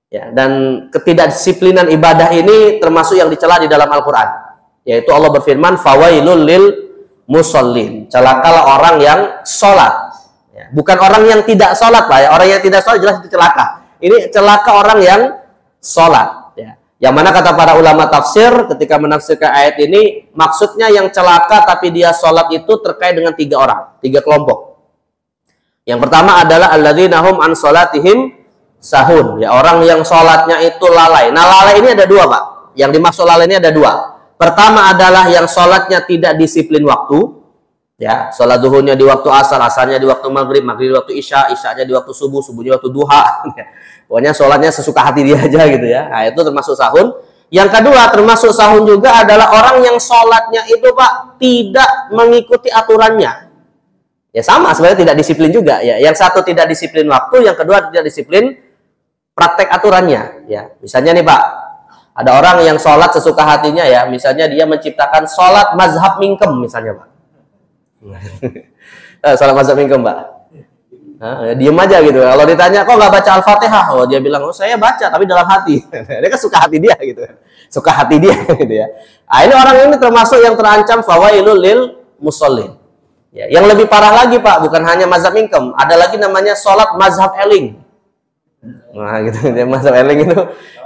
Ya, dan ketidakdisiplinan ibadah ini termasuk yang dicela di dalam Al-Qur'an. Yaitu Allah berfirman, "Fawailul lil musallin." Celakalah orang yang sholat. Ya, bukan orang yang tidak sholat, Pak. Ya. Orang yang tidak sholat jelas itu celaka. Ini celaka orang yang sholat. Ya. Yang mana kata para ulama tafsir ketika menafsirkan ayat ini, maksudnya yang celaka tapi dia sholat itu terkait dengan 3 orang, 3 kelompok. Yang pertama adalah alladzina hum an sholatihim sahun. Ya, orang yang sholatnya itu lalai. Nah, lalai ini ada 2, Pak. Yang dimaksud lalai ini ada 2. Pertama adalah yang sholatnya tidak disiplin waktu. Ya, sholat duhurnya di waktu asar, asarnya di waktu maghrib, maghrib di waktu isya, isyanya di waktu subuh, subuhnya waktu duha. Pokoknya sholatnya sesuka hati dia aja gitu ya. Nah, itu termasuk sahun. Yang kedua termasuk sahun juga adalah orang yang sholatnya itu, Pak, tidak mengikuti aturannya. Ya sama, sebenarnya tidak disiplin juga. Ya, yang satu tidak disiplin waktu, yang kedua tidak disiplin praktek aturannya. Ya, misalnya nih Pak, ada orang yang sholat sesuka hatinya ya, misalnya dia menciptakan sholat mazhab mingkem misalnya Pak. Sholat mazhab mingkem Pak. Nah, diem aja gitu. Kalau ditanya kok nggak baca Al-Fatihah, oh dia bilang oh saya baca tapi dalam hati. Dia kan suka hati dia gitu, suka hati dia gitu ya. Nah, ini orang ini termasuk yang terancam fawailul lil musallin. Ya, yang lebih parah lagi Pak, bukan hanya mazhab mingkem, ada lagi namanya sholat mazhab eling. Nah gitu, mazhab eling itu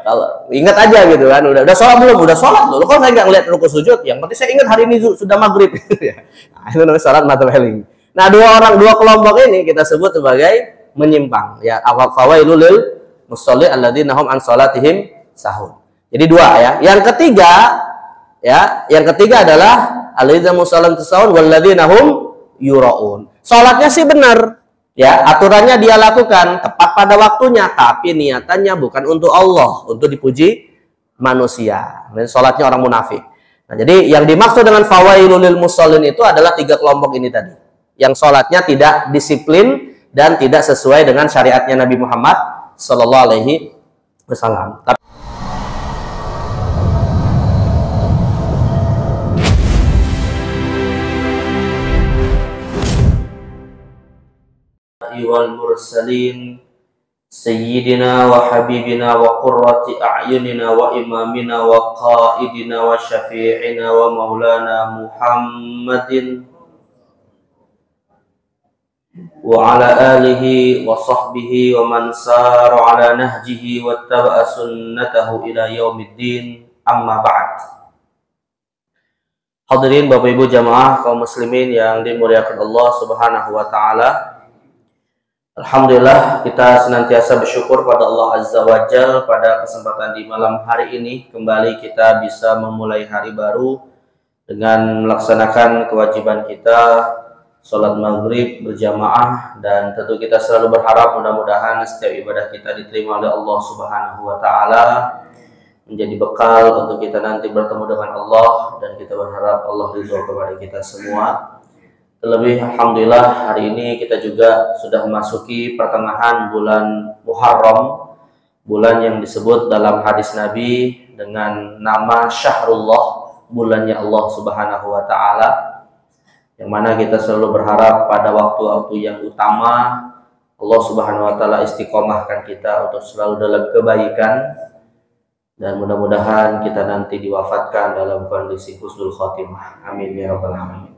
kalau ingat aja gitu kan, udah sholat belum? Udah sholat loh. Kok saya nggak ngeliat rukuk sujud? Yang penting saya ingat hari ini sudah maghrib. Nah, itu namanya sholat mazhab eling. Nah, dua kelompok ini kita sebut sebagai menyimpang. Ya, fawailul lil musallin alladzina hum an sholatihim sahun. Jadi 2 ya. Yang ketiga adalah alladzina musallin sahun walladzina hum yuraun. Sholatnya sih benar, ya aturannya dia lakukan tepat pada waktunya, tapi niatannya bukan untuk Allah, untuk dipuji manusia. Dan sholatnya orang munafik. Nah, jadi yang dimaksud dengan fawailul lil musallin itu adalah 3 kelompok ini tadi, yang sholatnya tidak disiplin dan tidak sesuai dengan syariatnya Nabi Muhammad Sallallahu Alaihi Wasallam. wal mursalin sayyidina wa habibina wa qurrati a'yunina wa imamina wa qaidina wa syafi'ina wa maulana Muhammadin wa ala alihi wa sahbihi wa man sara ala nahjihi wa taba'a sunnatahu ila yaumiddin, amma ba'd. Hadirin Bapak Ibu jamaah kaum muslimin yang dimuliakan Allah Subhanahu wa taala. Alhamdulillah kita senantiasa bersyukur pada Allah Azza wa Jalla pada kesempatan di malam hari ini kembali kita bisa memulai hari baru dengan melaksanakan kewajiban kita sholat maghrib berjamaah, dan tentu kita selalu berharap mudah-mudahan setiap ibadah kita diterima oleh Allah Subhanahu wa taala, menjadi bekal untuk kita nanti bertemu dengan Allah, dan kita berharap Allah ridho kepada kita semua. Terlebih alhamdulillah hari ini kita juga sudah memasuki pertengahan bulan Muharram, bulan yang disebut dalam hadis Nabi dengan nama Syahrullah, bulannya Allah Subhanahu wa taala, yang mana kita selalu berharap pada waktu-waktu yang utama Allah Subhanahu wa taala istiqomahkan kita untuk selalu dalam kebaikan, dan mudah-mudahan kita nanti diwafatkan dalam kondisi husnul khotimah. Amin ya rabbal alamin.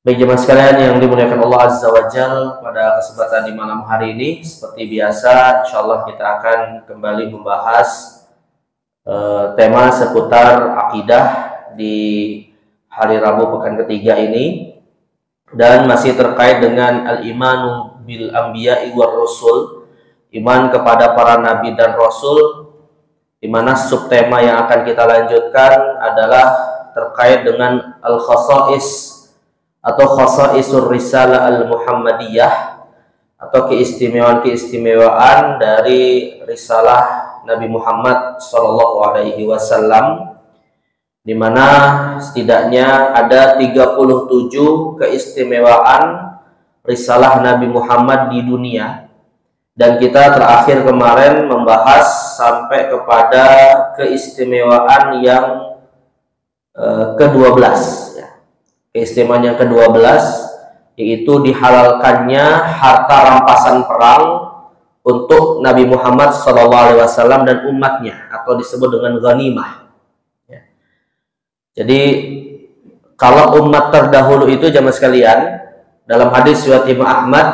Baik jemaah sekalian yang dimuliakan Allah Azza wa Jalla, pada kesempatan di malam hari ini seperti biasa insyaallah kita akan kembali membahas tema seputar akidah di hari Rabu pekan ketiga ini, dan masih terkait dengan al-imanu bil anbiya'i war rasul, iman kepada para nabi dan rasul, di mana subtema yang akan kita lanjutkan adalah terkait dengan al-khasa'is atau khasa'isur risalah al-Muhammadiyah, atau keistimewaan dari risalah Nabi Muhammad Sallallahu Alaihi Wasallam, di mana setidaknya ada 37 keistimewaan risalah Nabi Muhammad di dunia, dan kita terakhir kemarin membahas sampai kepada keistimewaan yang ke-12 ya. Keistimewaan yang ke-12 yaitu dihalalkannya harta rampasan perang untuk Nabi Muhammad SAW dan umatnya, atau disebut dengan ghanimah. Ya. Jadi kalau umat terdahulu itu jamaah sekalian, dalam hadis riwayat Imam Ahmad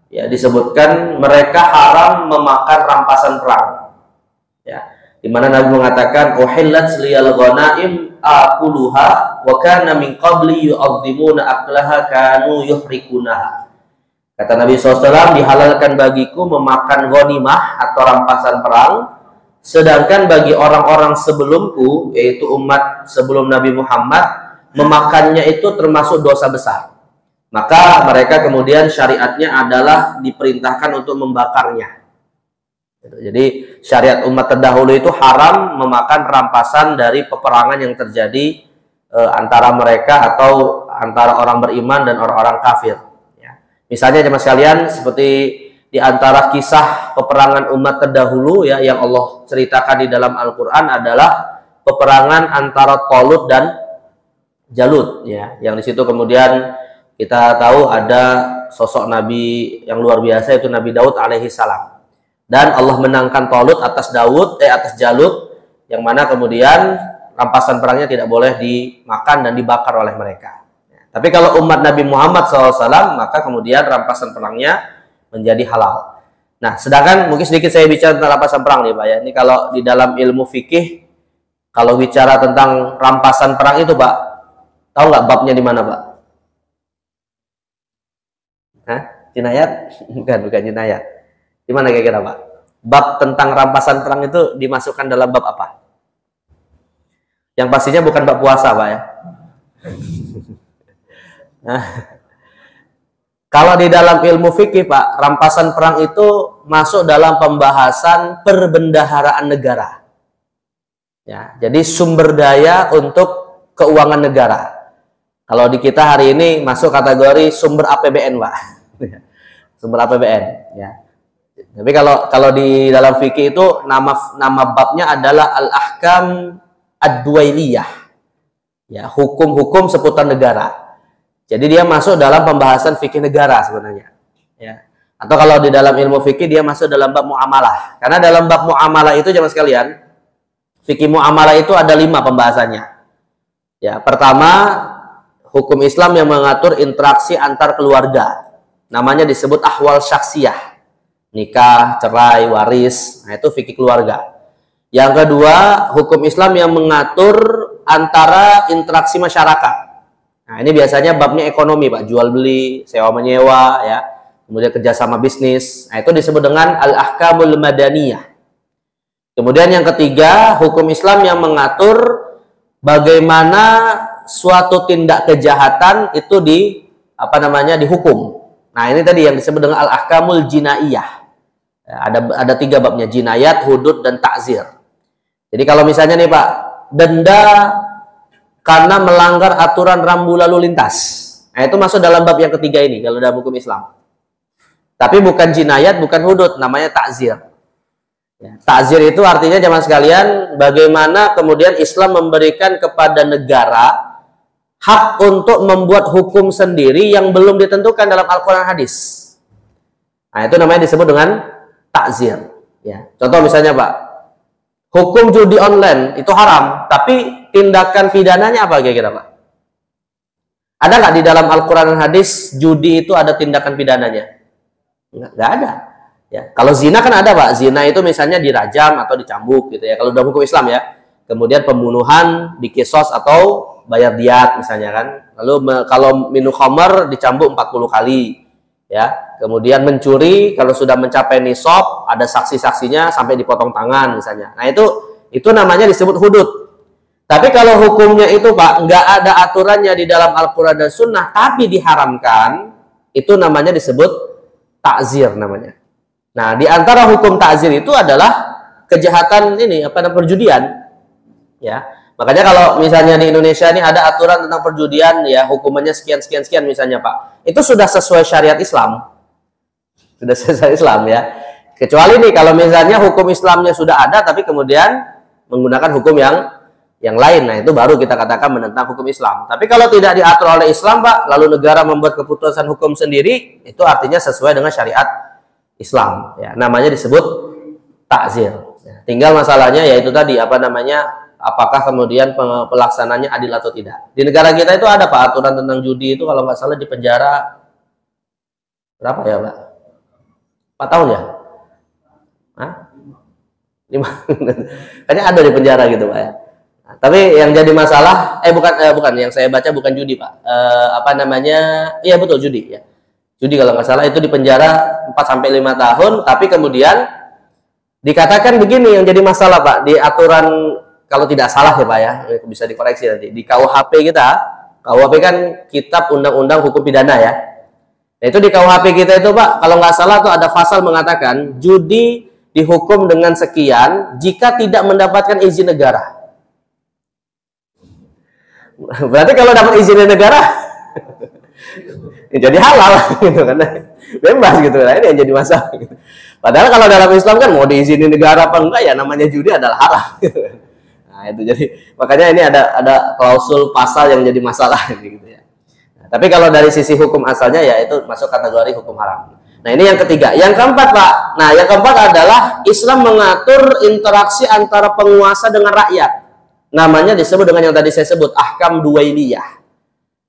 ya disebutkan mereka haram memakan rampasan perang. Ya, di mana Nabi mengatakan uhillat liyal ghanaim aquluha wa kana min qabli yu'azzimuna aklaha kanu yuhrikunaha. Kata Nabi SAW, dihalalkan bagiku memakan ghanimah atau rampasan perang, sedangkan bagi orang-orang sebelumku, yaitu umat sebelum Nabi Muhammad, memakannya itu termasuk dosa besar. Maka mereka kemudian syariatnya adalah diperintahkan untuk membakarnya. Jadi syariat umat terdahulu itu haram memakan rampasan dari peperangan yang terjadi antara mereka atau antara orang beriman dan orang-orang kafir. Misalnya jemaah sekalian, seperti di antara kisah peperangan umat terdahulu ya yang Allah ceritakan di dalam Al-Qur'an adalah peperangan antara Talut dan Jalut ya, yang di situ kemudian kita tahu ada sosok nabi yang luar biasa, yaitu Nabi Daud alaihi salam. Dan Allah menangkan Talut atas Jalut, yang mana kemudian rampasan perangnya tidak boleh dimakan dan dibakar oleh mereka. Tapi kalau umat Nabi Muhammad SAW, maka kemudian rampasan perangnya menjadi halal. Nah, sedangkan mungkin sedikit saya bicara tentang rampasan perang nih Pak ya. Ini kalau di dalam ilmu fikih, kalau bicara tentang rampasan perang itu Pak, tahu nggak babnya di mana Pak? Hah? Jinayat? Bukan jinayat. Di mana kira-kira Pak? Bab tentang rampasan perang itu dimasukkan dalam bab apa? Yang pastinya bukan bab puasa Pak ya. Nah, kalau di dalam ilmu fikih Pak, rampasan perang itu masuk dalam pembahasan perbendaharaan negara. Ya, jadi sumber daya untuk keuangan negara. Kalau di kita hari ini masuk kategori sumber APBN Pak. Sumber APBN ya. Tapi kalau di dalam fikih itu nama babnya adalah al-ahkam ad-duwailiyah. Ya, hukum-hukum seputar negara. Jadi dia masuk dalam pembahasan fikih negara sebenarnya. Ya. Atau kalau di dalam ilmu fikih dia masuk dalam bab muamalah. Karena dalam bab muamalah itu jemaah sekalian, fikih muamalah itu ada 5 pembahasannya. Ya, pertama, hukum Islam yang mengatur interaksi antar keluarga. Namanya disebut ahwal syaksiyah. Nikah, cerai, waris. Nah, itu fikih keluarga. Yang kedua, hukum Islam yang mengatur antara interaksi masyarakat. Nah, ini biasanya babnya ekonomi, Pak. Jual beli, sewa menyewa, ya. Kemudian kerjasama bisnis. Nah, itu disebut dengan al-ahkamul madaniyah. Kemudian yang ketiga, hukum Islam yang mengatur bagaimana suatu tindak kejahatan itu dihukum. Nah, ini tadi yang disebut dengan al-ahkamul jinaiyah. Ya, ada 3 babnya, jinayat, hudud, dan ta'zir. Jadi kalau misalnya nih, Pak, denda karena melanggar aturan rambu lalu lintas. Nah, itu masuk dalam bab yang ketiga ini kalau dalam hukum Islam. Tapi bukan jinayat, bukan hudud, namanya ta'zir. Ya, ta'zir itu artinya jemaah sekalian, bagaimana kemudian Islam memberikan kepada negara hak untuk membuat hukum sendiri yang belum ditentukan dalam Al-Quran hadis. Nah, itu namanya disebut dengan ta'zir. Ya. Contoh misalnya Pak, hukum judi online itu haram, tapi tindakan pidananya apa kira-kira Pak? Ada nggak di dalam Al-Quran dan hadis judi itu ada tindakan pidananya? Nggak ada. Ya. Kalau zina kan ada Pak. Zina itu misalnya dirajam atau dicambuk gitu ya. Kalau dalam hukum Islam ya. Kemudian pembunuhan dikisos atau bayar diat misalnya kan. Lalu kalau minum khamar dicambuk 40 kali. Ya. Kemudian mencuri kalau sudah mencapai nisab ada saksi-saksinya sampai dipotong tangan misalnya. Nah itu namanya disebut hudud. Tapi kalau hukumnya itu Pak, nggak ada aturannya di dalam Al-Quran dan Sunnah, tapi diharamkan, itu namanya disebut ta'zir namanya. Nah, di antara hukum ta'zir itu adalah kejahatan perjudian. Ya, makanya kalau misalnya di Indonesia ini ada aturan tentang perjudian, ya hukumannya sekian misalnya Pak, itu sudah sesuai syariat Islam, sudah sesuai Islam ya. Kecuali nih kalau misalnya hukum Islamnya sudah ada, tapi kemudian menggunakan hukum yang lain, nah itu baru kita katakan menentang hukum Islam. Tapi kalau tidak diatur oleh Islam Pak, lalu negara membuat keputusan hukum sendiri, itu artinya sesuai dengan syariat Islam. Ya, namanya disebut takzir. Ya, tinggal masalahnya yaitu tadi apa namanya, apakah kemudian pelaksananya adil atau tidak. Di negara kita itu ada Pak aturan tentang judi itu kalau nggak salah di penjara berapa ya Pak? 4 tahun ya? Hah? 5? Kayaknya ada di penjara gitu Pak ya. Nah, tapi yang jadi masalah, bukan yang saya baca bukan judi Pak. Apa namanya? Iya betul judi ya. Judi kalau nggak salah itu di penjara 4-5 tahun, tapi kemudian dikatakan begini yang jadi masalah Pak, di aturan kalau tidak salah ya Pak ya, bisa dikoreksi nanti. Di KUHP kita, KUHP kan Kitab Undang-Undang Hukum Pidana ya. Nah, itu di KUHP kita itu Pak, kalau nggak salah tuh ada pasal mengatakan judi dihukum dengan sekian jika tidak mendapatkan izin negara. Berarti kalau dapat izin negara jadi halal gitu kan, bebas gitu. Nah, ini yang jadi masalah gitu. Padahal kalau dalam Islam kan mau diizinin negara apa enggak ya namanya judi adalah haram gitu kan. Nah, itu jadi makanya ini ada klausul pasal yang jadi masalah gitu ya. Nah, tapi kalau dari sisi hukum asalnya ya itu masuk kategori hukum haram. Nah, ini yang ketiga. Yang keempat Pak. Nah, yang keempat adalah Islam mengatur interaksi antara penguasa dengan rakyat. Namanya disebut dengan yang tadi saya sebut ahkam duwailiyah.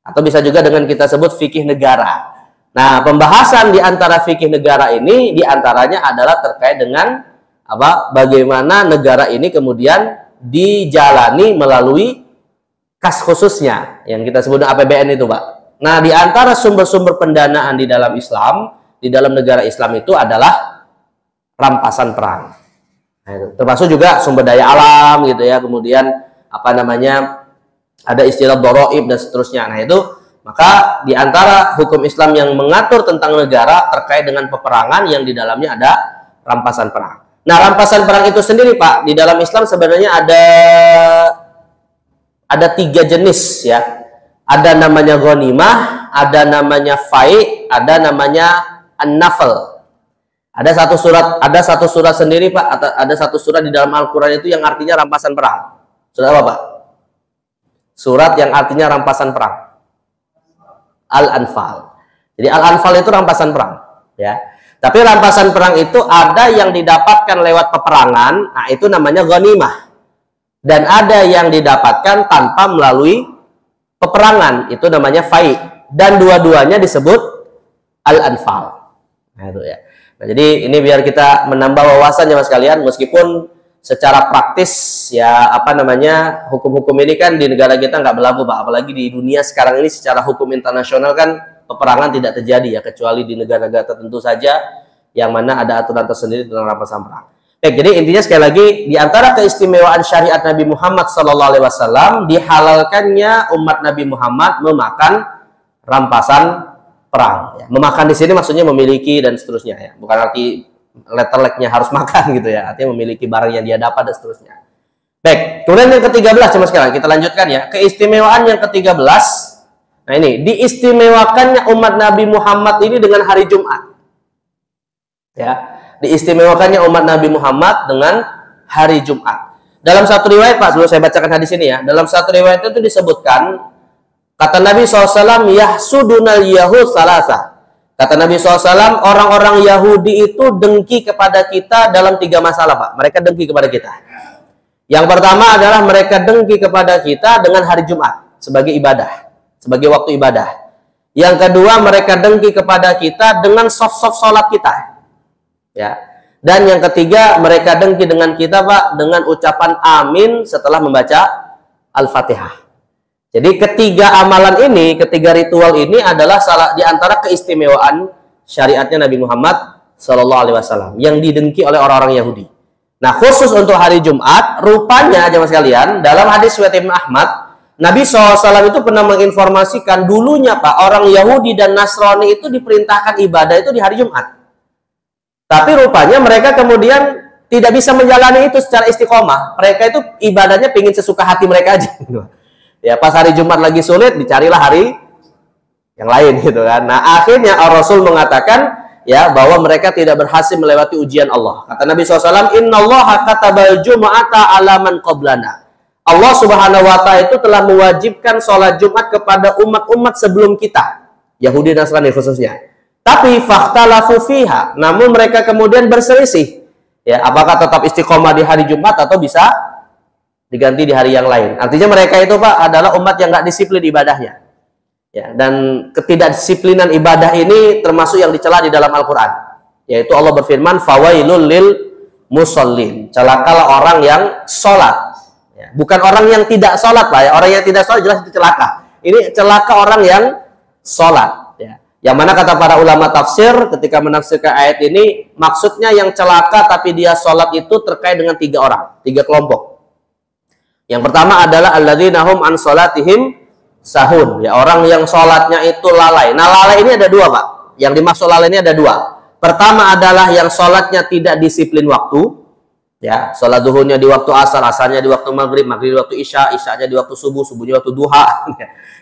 Atau bisa juga dengan kita sebut fikih negara. Nah, pembahasan di antara fikih negara ini diantaranya adalah terkait dengan apa? Bagaimana negara ini kemudian dijalani melalui kas khususnya yang kita sebut APBN itu, Pak. Nah, di antara sumber-sumber pendanaan di dalam Islam, di dalam negara Islam itu adalah rampasan perang. Nah, itu termasuk juga sumber daya alam gitu ya. Kemudian apa namanya? Ada istilah dharaib dan seterusnya. Nah, itu maka di antara hukum Islam yang mengatur tentang negara terkait dengan peperangan yang di dalamnya ada rampasan perang. Nah, rampasan perang itu sendiri, Pak, di dalam Islam sebenarnya ada 3 jenis ya. Ada namanya ghanimah, ada namanya fai', ada namanya an-nafl. Ada satu surat sendiri, Pak, ada satu surat di dalam Al-Qur'an itu yang artinya rampasan perang. Surat apa, Pak? Surat yang artinya rampasan perang. Al-Anfal. Jadi Al-Anfal itu rampasan perang, ya. Tapi rampasan perang itu ada yang didapatkan lewat peperangan, nah itu namanya ghanimah. Dan ada yang didapatkan tanpa melalui peperangan, itu namanya fai'. Dan dua-duanya disebut Al-Anfal. Nah, itu ya. Nah, jadi ini biar kita menambah wawasan ya Mas kalian, meskipun secara praktis ya apa namanya hukum-hukum ini kan di negara kita nggak berlaku Pak, apalagi di dunia sekarang ini secara hukum internasional kan peperangan tidak terjadi ya, kecuali di negara-negara tertentu saja yang mana ada aturan tersendiri tentang rampasan perang. Baik, jadi intinya sekali lagi di antara keistimewaan syariat Nabi Muhammad SAW dihalalkannya umat Nabi Muhammad memakan rampasan perang. Ya. Memakan di sini maksudnya memiliki dan seterusnya ya, bukan arti letter-nya harus makan gitu ya, artinya memiliki barang yang dia dapat dan seterusnya. Baik, kemudian yang ke-13 sama sekarang kita lanjutkan ya, keistimewaan yang ke-13. Nah, ini diistimewakannya umat Nabi Muhammad ini dengan hari Jumat. Ya, diistimewakannya umat Nabi Muhammad dengan hari Jumat. Dalam satu riwayat Pak, sebelum saya bacakan hadis ini ya, dalam satu riwayat itu disebutkan kata Nabi SAW, yahsudunal yahud salasa. Kata Nabi SAW, orang-orang Yahudi itu dengki kepada kita dalam 3 masalah, Pak. Mereka dengki kepada kita. Yang pertama adalah mereka dengki kepada kita dengan hari Jumat sebagai ibadah, sebagai waktu ibadah. Yang kedua, mereka dengki kepada kita dengan soft-soft sholat kita. Ya. Dan yang ketiga, mereka dengki dengan kita, Pak, dengan ucapan amin setelah membaca Al-Fatihah. Jadi ketiga amalan ini, ketiga ritual ini adalah salah di antara keistimewaan syariatnya Nabi Muhammad SAW yang didengki oleh orang-orang Yahudi. Nah, khusus untuk hari Jumat, rupanya jemaah sekalian, dalam hadis riwayat Ibnu Ahmad, Nabi SAW itu pernah menginformasikan dulunya Pak, orang Yahudi dan Nasrani itu diperintahkan ibadah itu di hari Jumat. Tapi rupanya mereka kemudian tidak bisa menjalani itu secara istiqomah. Mereka itu ibadahnya pingin sesuka hati mereka aja. Ya, pas hari Jumat lagi sulit, dicarilah hari yang lain gitu kan. Nah, akhirnya Rasul mengatakan ya bahwa mereka tidak berhasil melewati ujian Allah. Kata Nabi SAW, Innallaha katabal jum'ata ala man qablana. Allah Subhanahu wa Ta'ala itu telah mewajibkan sholat Jumat kepada umat-umat sebelum kita, Yahudi dan Nasrani khususnya. Tapi fakhtalafu fiha, namun mereka kemudian berselisih. Ya, apakah tetap istiqomah di hari Jumat atau bisa diganti di hari yang lain? Artinya mereka itu Pak adalah umat yang nggak disiplin ibadahnya. Ya, dan ketidakdisiplinan ibadah ini termasuk yang dicela di dalam Al-Qur'an. Yaitu Allah berfirman, "Fawailul lil musallin." Celakalah orang yang sholat. Ya, bukan orang yang tidak sholat Pak ya. Orang yang tidak sholat jelas itu celaka. Ini celaka orang yang sholat. Yang mana kata para ulama tafsir ketika menafsirkan ayat ini, maksudnya yang celaka tapi dia sholat itu terkait dengan 3 orang, 3 kelompok. Yang pertama adalah alladzina hum an sholatihim sahun, ya, orang yang sholatnya itu lalai. Nah, lalai ini ada 2 Pak. Yang dimaksud lalai ini ada 2. Pertama adalah yang sholatnya tidak disiplin waktu, ya, sholat duhurnya di waktu asar, asarnya di waktu maghrib, maghrib di waktu isya, isyanya di waktu subuh, subuhnya waktu duha.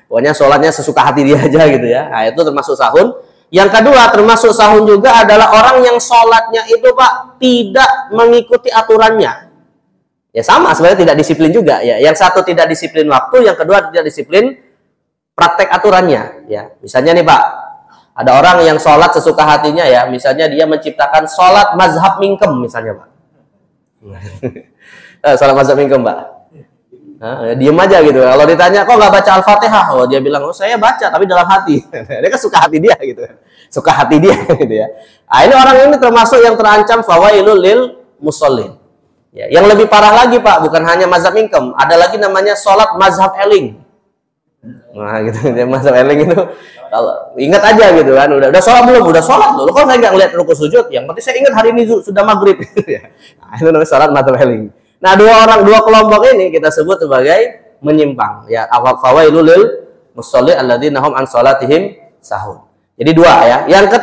Pokoknya sholatnya sesuka hati dia aja gitu ya. Nah, itu termasuk sahun. Yang kedua termasuk sahun juga adalah orang yang sholatnya itu Pak tidak mengikuti aturannya. Ya sama, sebenarnya tidak disiplin juga ya. Yang satu tidak disiplin waktu, yang kedua tidak disiplin praktek aturannya. Ya, misalnya nih Pak, ada orang yang sholat sesuka hatinya ya. Misalnya dia menciptakan sholat mazhab mingkem misalnya Pak. Sholat mazhab mingkem Pak. Nah, diem aja gitu. Kalau ditanya kok nggak baca Al-Fatihah, oh dia bilang, oh saya baca tapi dalam hati. Dia kan suka hati dia gitu, suka hati dia gitu ya. Nah, ini orang ini termasuk yang terancam fawailul lil musallin. Ya, yang lebih parah lagi Pak, bukan hanya mazhab mingkem, ada lagi namanya sholat mazhab eling. Nah gitu, mazhab eling itu kalau ingat aja gitu kan, udah sholat belum? Udah sholat loh. Kok saya nggak ngeliat rukuk sujud? Yang penting saya ingat hari ini sudah maghrib. Nah, itu namanya sholat mazhab eling. Nah, 2 kelompok ini kita sebut sebagai menyimpang. Ya, fawailul lil musallin alladzina hum an sholatihim sahun. Jadi 2 ya. Yang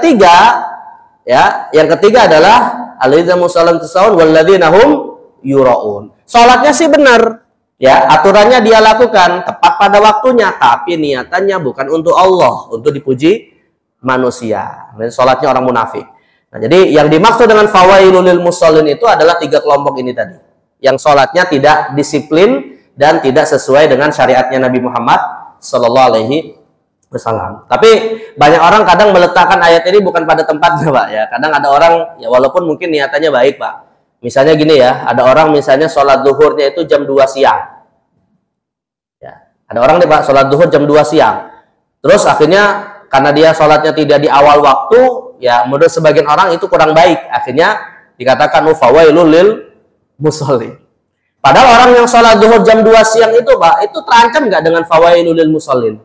ketiga adalah alladzina musallin sahun walladzina hum yuraun. Salatnya sih benar. Ya, aturannya dia lakukan tepat pada waktunya, tapi niatannya bukan untuk Allah, untuk dipuji manusia. Salatnya orang munafik. Nah, jadi yang dimaksud dengan fawailul lil musallin itu adalah 3 kelompok ini tadi. Yang sholatnya tidak disiplin dan tidak sesuai dengan syariatnya Nabi Muhammad Sallallahu Alaihi Wasallam. Tapi banyak orang kadang meletakkan ayat ini bukan pada tempatnya Pak ya. Kadang ada orang ya walaupun mungkin niatannya baik Pak. Misalnya gini ya, ada orang misalnya sholat duhurnya itu jam 2 siang. Ya, ada orang nih Pak sholat duhur jam 2 siang. Terus akhirnya karena dia sholatnya tidak di awal waktu, ya menurut sebagian orang itu kurang baik. Akhirnya dikatakan fawailul lil musallin. Padahal orang yang sholat zuhur jam 2 siang itu Pak, itu terancam nggak dengan fawailul lil musallin?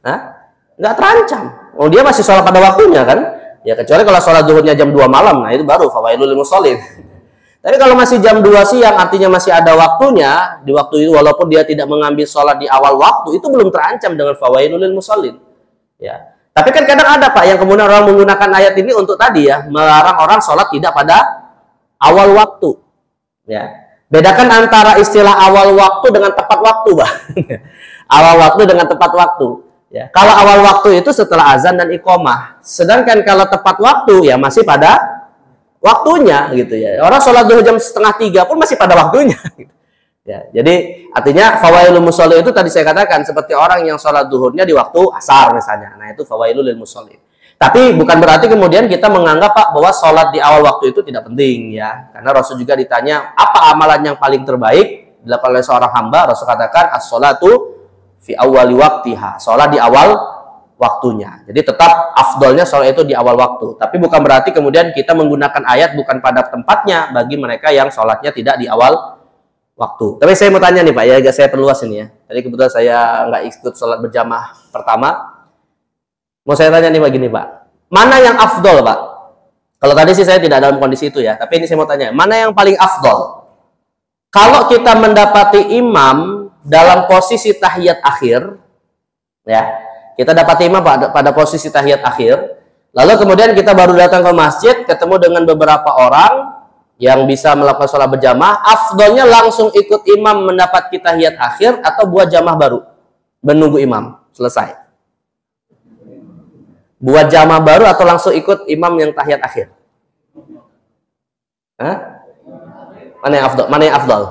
Hah? Nggak terancam. Oh dia masih sholat pada waktunya kan? Ya kecuali kalau sholat zuhurnya jam 2 malam, nah itu baru fawailul lil musallin. Tapi kalau masih jam 2 siang, artinya masih ada waktunya, di waktu itu walaupun dia tidak mengambil sholat di awal waktu, itu belum terancam dengan fawailul lil musallin. Ya. Tapi kan kadang ada Pak, yang kemudian orang menggunakan ayat ini untuk tadi ya, melarang orang sholat tidak pada awal waktu, ya. Bedakan antara istilah awal waktu dengan tepat waktu, Pak. Awal waktu dengan tepat waktu. Ya. Kalau awal waktu itu setelah azan dan iqomah, sedangkan kalau tepat waktu ya masih pada waktunya, gitu ya. Orang sholat duhur jam 2:30 pun masih pada waktunya. Ya. Jadi artinya fawailul musallin itu tadi saya katakan seperti orang yang sholat duhurnya di waktu asar misalnya. Nah itu fawailul lil musallin. Tapi bukan berarti kemudian kita menganggap Pak bahwa sholat di awal waktu itu tidak penting ya. Karena Rasul juga ditanya apa amalan yang paling terbaik dilakukan oleh seorang hamba. Rasul katakan as-sholatu fi awwali waqtiha. Sholat di awal waktunya. Jadi tetap afdolnya sholat itu di awal waktu. Tapi bukan berarti kemudian kita menggunakan ayat bukan pada tempatnya bagi mereka yang sholatnya tidak di awal waktu. Tapi saya mau tanya nih Pak ya, agak saya perluas ini ya. Tadi kebetulan saya nggak ikut sholat berjamaah pertama. Mau saya tanya nih begini Pak, mana yang afdol Pak? Kalau tadi sih saya tidak dalam kondisi itu ya, tapi ini saya mau tanya, mana yang paling afdol? Kalau kita mendapati imam dalam posisi tahiyat akhir, ya, kita dapat imam pada posisi tahiyat akhir, lalu kemudian kita baru datang ke masjid, ketemu dengan beberapa orang yang bisa melakukan sholat berjamaah, afdolnya langsung ikut imam mendapat tahiyat akhir atau buat jamaah baru, menunggu imam selesai? Buat jamaah baru atau langsung ikut imam yang tahiyat akhir? Hah? Mana yang afdal? Mana yang afdal?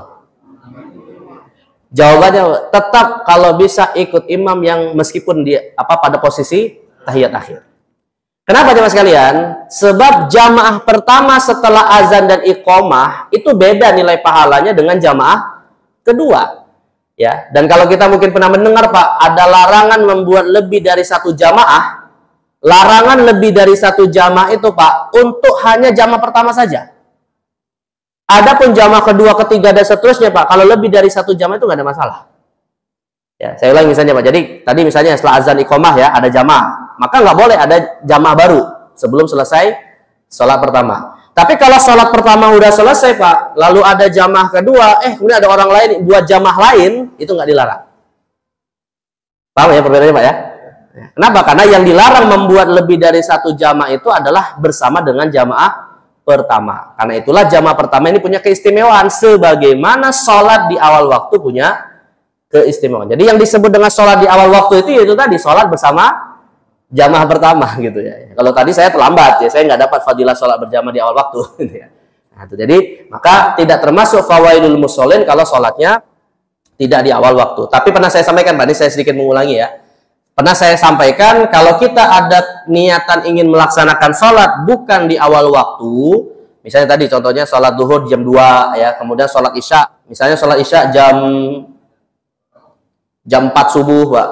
Jawabannya tetap kalau bisa ikut imam yang meskipun dia pada posisi tahiyat akhir. Kenapa jemaah sekalian? Sebab jamaah pertama setelah azan dan iqomah itu beda nilai pahalanya dengan jamaah kedua. Ya, dan kalau kita mungkin pernah mendengar Pak, ada larangan membuat lebih dari satu jamaah. Larangan lebih dari satu jamaah itu Pak, untuk hanya jamaah pertama saja. Adapun jamaah kedua, ketiga, dan seterusnya Pak, kalau lebih dari satu jamaah itu nggak ada masalah. Ya, saya ulangi misalnya Pak. Jadi tadi misalnya setelah azan iqomah ya ada jamaah, maka nggak boleh ada jamaah baru sebelum selesai sholat pertama. Tapi kalau sholat pertama udah selesai Pak, lalu ada jamaah kedua, kemudian ada orang lain buat jamaah lain, itu nggak dilarang. Paham ya perbedaannya Pak ya? Kenapa? Karena yang dilarang membuat lebih dari satu jamaah itu adalah bersama dengan jamaah pertama. Karena itulah jamaah pertama ini punya keistimewaan sebagaimana sholat di awal waktu punya keistimewaan. Jadi yang disebut dengan sholat di awal waktu itu tadi sholat bersama jamaah pertama gitu ya. Kalau tadi saya terlambat ya, saya nggak dapat fadilah sholat berjamaah di awal waktu gitu ya. Nah, itu jadi maka tidak termasuk fawaidul musholin kalau sholatnya tidak di awal waktu. Tapi pernah saya sampaikan tadi, saya sedikit mengulangi ya. Pernah saya sampaikan kalau kita ada niatan ingin melaksanakan sholat bukan di awal waktu, misalnya tadi contohnya sholat duhur jam 2 ya, kemudian sholat isya, misalnya sholat isya jam 4 subuh Pak.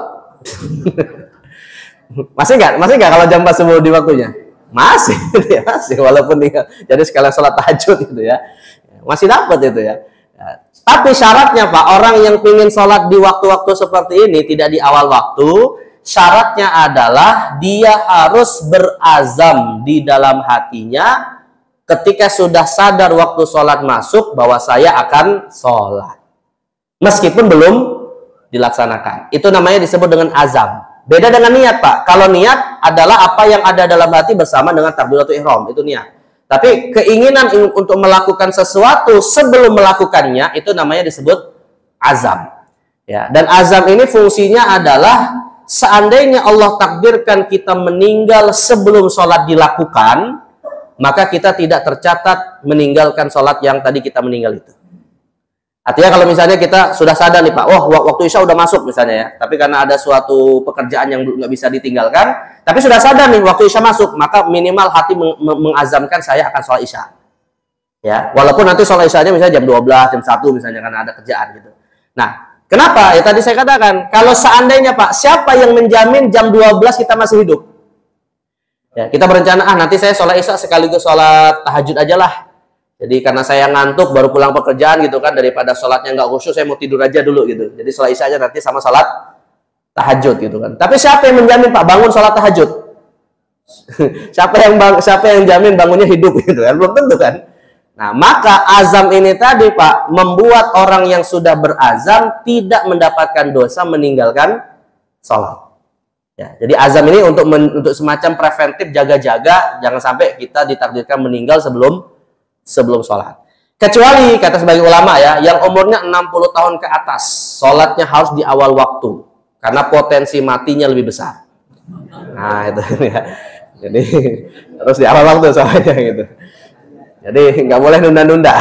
Masih nggak kalau jam 4 subuh di waktunya? Masih, ya, masih walaupun tinggal. Jadi sekalian sholat tahajud gitu ya, masih dapat itu ya. Tapi syaratnya Pak, orang yang ingin sholat di waktu-waktu seperti ini tidak di awal waktu, syaratnya adalah dia harus berazam di dalam hatinya ketika sudah sadar waktu sholat masuk bahwa saya akan sholat, meskipun belum dilaksanakan. Itu namanya disebut dengan azam. Beda dengan niat Pak. Kalau niat adalah apa yang ada dalam hati bersama dengan takbiratul ihram, itu niat. Tapi keinginan untuk melakukan sesuatu sebelum melakukannya itu namanya disebut azam. Ya, dan azam ini fungsinya adalah seandainya Allah takdirkan kita meninggal sebelum sholat dilakukan, maka kita tidak tercatat meninggalkan sholat yang tadi kita meninggal itu. Artinya kalau misalnya kita sudah sadar nih Pak, waktu isya udah masuk misalnya ya, tapi karena ada suatu pekerjaan yang nggak bisa ditinggalkan, tapi sudah sadar nih waktu isya masuk, maka minimal hati mengazamkan saya akan sholat isya. Ya, walaupun nanti sholat isyanya misalnya jam 12, jam 1 misalnya karena ada kerjaan gitu. Nah, kenapa? Ya tadi saya katakan, kalau seandainya Pak, siapa yang menjamin jam 12 kita masih hidup? Ya, kita berencana, nanti saya sholat isya sekaligus sholat tahajud aja lah. Jadi karena saya ngantuk baru pulang pekerjaan gitu kan, daripada sholatnya nggak khusyuk, saya mau tidur aja dulu gitu. Jadi sholat isya aja nanti sama sholat tahajud gitu kan. Tapi siapa yang menjamin Pak bangun sholat tahajud? siapa yang jamin bangunnya hidup gitu kan? Belum tentu kan. Nah maka azam ini tadi Pak membuat orang yang sudah berazam tidak mendapatkan dosa meninggalkan sholat. Ya, jadi azam ini untuk semacam preventif, jaga-jaga jangan sampai kita ditakdirkan meninggal sebelum sholat. Kecuali kata sebagian ulama ya, yang umurnya 60 tahun ke atas, sholatnya harus di awal waktu karena potensi matinya lebih besar. Nah itu ya. Jadi harus di awal waktu sholatnya gitu. Jadi nggak boleh nunda-nunda.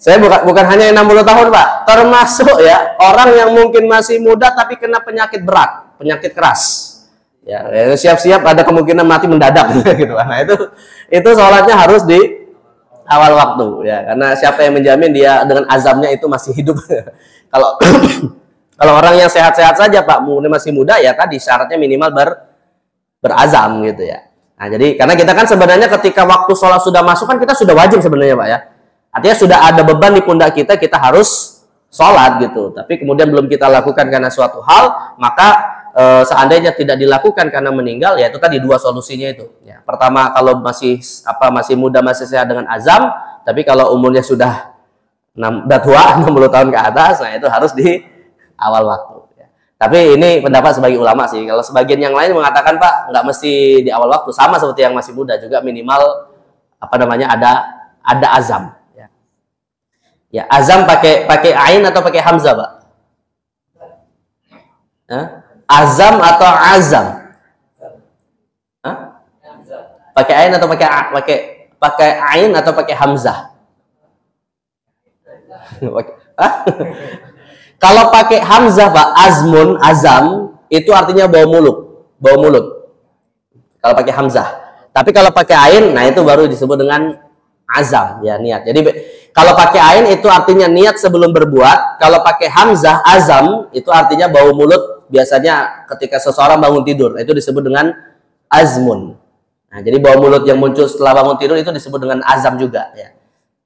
Saya bukan hanya 60 tahun Pak, termasuk ya orang yang mungkin masih muda tapi kena penyakit berat, penyakit keras. Ya, siap-siap ada kemungkinan mati mendadak gitu. Nah itu sholatnya harus di awal waktu ya, karena siapa yang menjamin dia dengan azamnya itu masih hidup. kalau orang yang sehat-sehat saja Pak, masih muda ya tadi syaratnya minimal berazam gitu ya. Nah jadi karena kita kan sebenarnya ketika waktu sholat sudah masuk kan kita sudah wajib sebenarnya Pak ya, artinya sudah ada beban di pundak kita harus sholat gitu. Tapi kemudian belum kita lakukan karena suatu hal, maka seandainya tidak dilakukan karena meninggal, ya itu tadi dua solusinya itu. Ya, pertama kalau masih muda masih sehat dengan azam, tapi kalau umurnya sudah tua 60 tahun ke atas, nah itu harus di awal waktu. Ya. Tapi ini pendapat sebagian ulama sih. Kalau sebagian yang lain mengatakan Pak nggak mesti di awal waktu, sama seperti yang masih muda juga minimal ada azam. Ya, ya azam pakai ain atau pakai hamzah Pak? Azam atau azam? Pakai ain atau pakai ain atau pakai hamzah? Kalau pakai hamzah Pak, azam itu artinya bau muluk. bau mulut. Kalau pakai hamzah. Tapi kalau pakai ain, nah itu baru disebut dengan azam, ya niat. Jadi kalau pakai ain itu artinya niat sebelum berbuat. Kalau pakai hamzah azam itu artinya bau mulut. Biasanya ketika seseorang bangun tidur, itu disebut dengan azmun. Nah, jadi bau mulut yang muncul setelah bangun tidur itu disebut dengan azam juga, ya.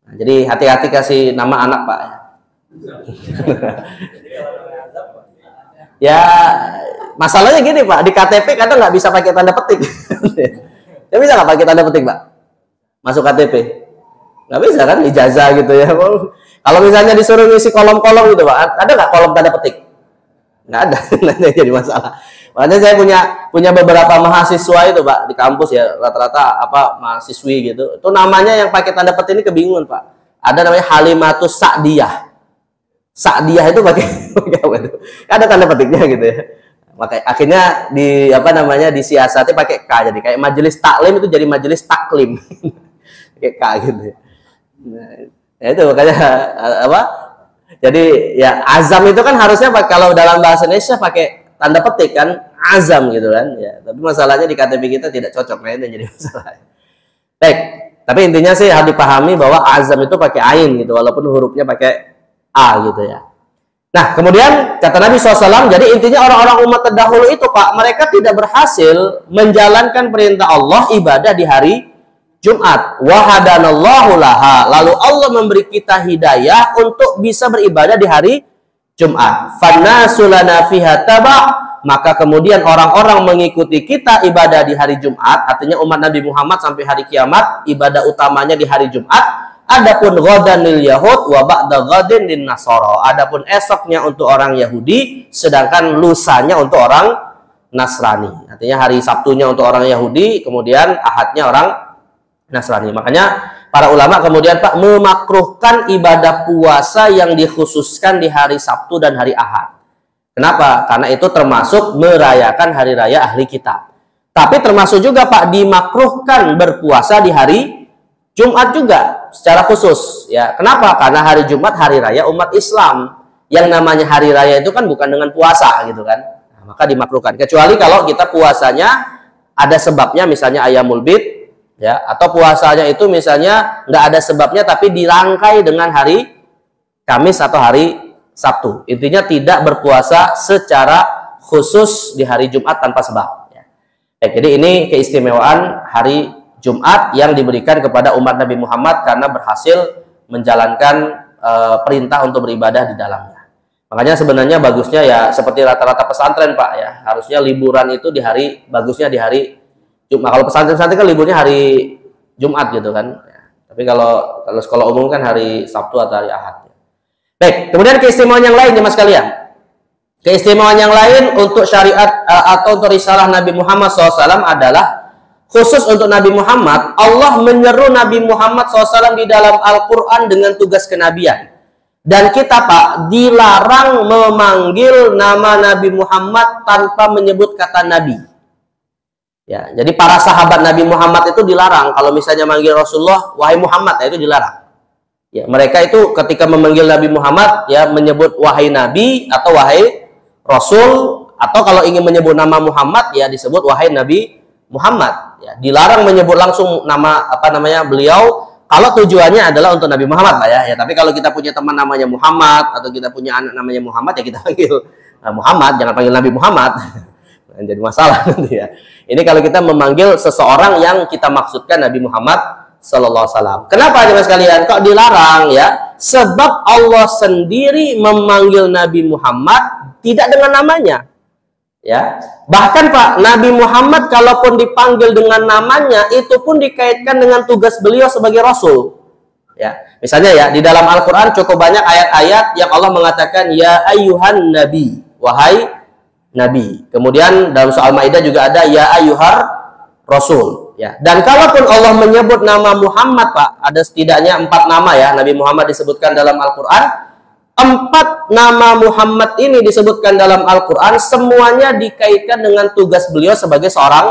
Nah, jadi hati-hati kasih nama anak, Pak. Ya, masalahnya gini, Pak, di KTP kadang nggak bisa pakai tanda petik. Ya bisa nggak pakai tanda petik, Pak? Masuk KTP? Nggak bisa kan, ijazah gitu ya. Kalau misalnya disuruh ngisi kolom-kolom gitu, Pak, ada nggak kolom tanda petik? Nggak ada. Jadi masalah. Makanya saya punya beberapa mahasiswa itu, Pak, di kampus ya, rata-rata mahasiswi gitu. Itu namanya yang pakai tanda petik ini kebingungan, Pak. Ada namanya Halimatus Sa'diyah. Sa'diyah itu pakai apa itu? Ada tanda petiknya gitu ya. Makanya akhirnya disiasati pakai K, jadi kayak majelis taklim itu jadi majelis taklim. Pakai K gitu ya. Nah, ya itu makanya jadi ya azam itu kan harusnya kalau dalam bahasa Indonesia pakai tanda petik kan, azam gitu kan ya. Tapi masalahnya di KTP kita tidak cocok, nah itu jadi masalah. Baik, tapi intinya sih harus dipahami bahwa azam itu pakai ain gitu, walaupun hurufnya pakai A gitu ya. Nah, kemudian kata Nabi SAW, jadi intinya orang-orang umat terdahulu itu, Pak, mereka tidak berhasil menjalankan perintah Allah ibadah di hari Jumat. Wahadanallahu laha. Lalu Allah memberi kita hidayah untuk bisa beribadah di hari Jumat. Fannasulana fiha taba'. Maka kemudian orang-orang mengikuti kita ibadah di hari Jumat. Artinya umat Nabi Muhammad sampai hari kiamat ibadah utamanya di hari Jumat. Adapun ghadan lil yahud wa ba'da ghadin lin nasara. Adapun esoknya untuk orang Yahudi, sedangkan lusanya untuk orang Nasrani. Artinya hari Sabtunya untuk orang Yahudi, kemudian Ahadnya orang Nasrani. Makanya para ulama kemudian, Pak, memakruhkan ibadah puasa yang dikhususkan di hari Sabtu dan hari Ahad. Kenapa? Karena itu termasuk merayakan hari raya ahli kitab. Tapi termasuk juga, Pak, dimakruhkan berpuasa di hari Jumat juga secara khusus, ya. Kenapa? Karena hari Jumat hari raya umat Islam. Yang namanya hari raya itu kan bukan dengan puasa gitu kan. Nah, maka dimakruhkan. Kecuali kalau kita puasanya ada sebabnya, misalnya Ayyamul Bid, ya, atau puasanya itu misalnya nggak ada sebabnya tapi dirangkai dengan hari Kamis atau hari Sabtu. Intinya tidak berpuasa secara khusus di hari Jumat tanpa sebab, ya. Jadi ini keistimewaan hari Jumat yang diberikan kepada umat Nabi Muhammad karena berhasil menjalankan perintah untuk beribadah di dalamnya. Makanya sebenarnya bagusnya ya seperti rata-rata pesantren, Pak, ya. Harusnya liburan itu bagusnya di hari Jumat. Kalau pesantren-pesantren kan liburnya hari Jumat gitu kan. Ya. Tapi kalau sekolah umum kan hari Sabtu atau hari Ahad. Baik, kemudian keistimewaan yang lain, Mas kalian. Keistimewaan yang lain untuk syariat atau untuk risalah Nabi Muhammad SAW adalah khusus untuk Nabi Muhammad. Allah menyeru Nabi Muhammad SAW di dalam Al-Quran dengan tugas kenabian. Dan kita, Pak, dilarang memanggil nama Nabi Muhammad tanpa menyebut kata Nabi. Ya, jadi para sahabat Nabi Muhammad itu dilarang. Kalau misalnya manggil Rasulullah, wahai Muhammad, ya itu dilarang. Ya, mereka itu ketika memanggil Nabi Muhammad, ya menyebut wahai Nabi atau wahai Rasul, atau kalau ingin menyebut nama Muhammad, ya disebut wahai Nabi Muhammad. Ya, dilarang menyebut langsung nama beliau kalau tujuannya adalah untuk Nabi Muhammad, Pak, ya. Tapi kalau kita punya teman namanya Muhammad atau kita punya anak namanya Muhammad, ya kita panggil Muhammad, jangan panggil Nabi Muhammad. Jadi masalah nanti, ya. Ini kalau kita memanggil seseorang yang kita maksudkan Nabi Muhammad sallallahu alaihi wasallam. Kenapa, Mas kalian? Kok dilarang, ya? Sebab Allah sendiri memanggil Nabi Muhammad tidak dengan namanya. Ya, bahkan, Pak, Nabi Muhammad kalaupun dipanggil dengan namanya itu pun dikaitkan dengan tugas beliau sebagai Rasul. Ya, misalnya ya di dalam Al-Quran cukup banyak ayat-ayat yang Allah mengatakan ya ayyuhan nabi, wahai nabi. Kemudian dalam soal Maidah juga ada ya ayyuhar rasul. Ya, dan kalaupun Allah menyebut nama Muhammad, Pak, ada setidaknya 4 nama ya Nabi Muhammad disebutkan dalam Al-Quran. 4 nama Muhammad ini disebutkan dalam Al-Quran, semuanya dikaitkan dengan tugas beliau sebagai seorang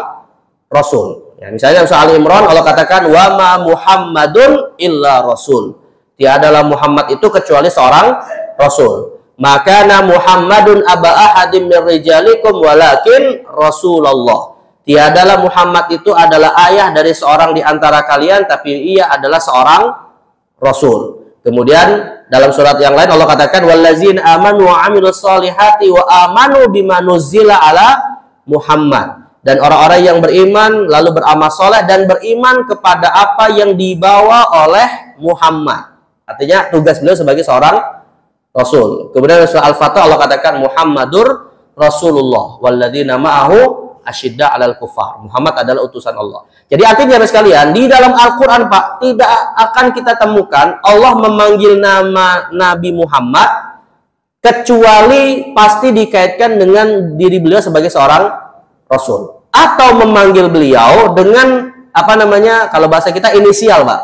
Rasul. Ya, misalnya soal Imran, Allah katakan, wa ma Muhammadun illa Rasul. Tiadalah Muhammad itu kecuali seorang Rasul. maka Muhammadun aba ahadim min rijalikum walakin Rasulullah. Tiadalah Muhammad itu adalah ayah dari seorang di antara kalian, tapi ia adalah seorang rasul. Kemudian dalam surat yang lain Allah katakan wallazina amanu wa amilus solihati wa amanu bima nuzila ala Muhammad. Dan orang-orang yang beriman lalu beramal soleh dan beriman kepada apa yang dibawa oleh Muhammad. Artinya tugas beliau sebagai seorang rasul. Kemudian surah Al-Fatah Allah katakan Muhammadur Rasulullah walladzina ma'ahu asyidda 'alal kufar. Muhammad adalah utusan Allah. Jadi artinya sekalian, di dalam Al-Qur'an Pak, tidak akan kita temukan Allah memanggil nama Nabi Muhammad kecuali pasti dikaitkan dengan diri beliau sebagai seorang rasul, atau memanggil beliau dengan apa namanya, kalau bahasa kita inisial, Pak.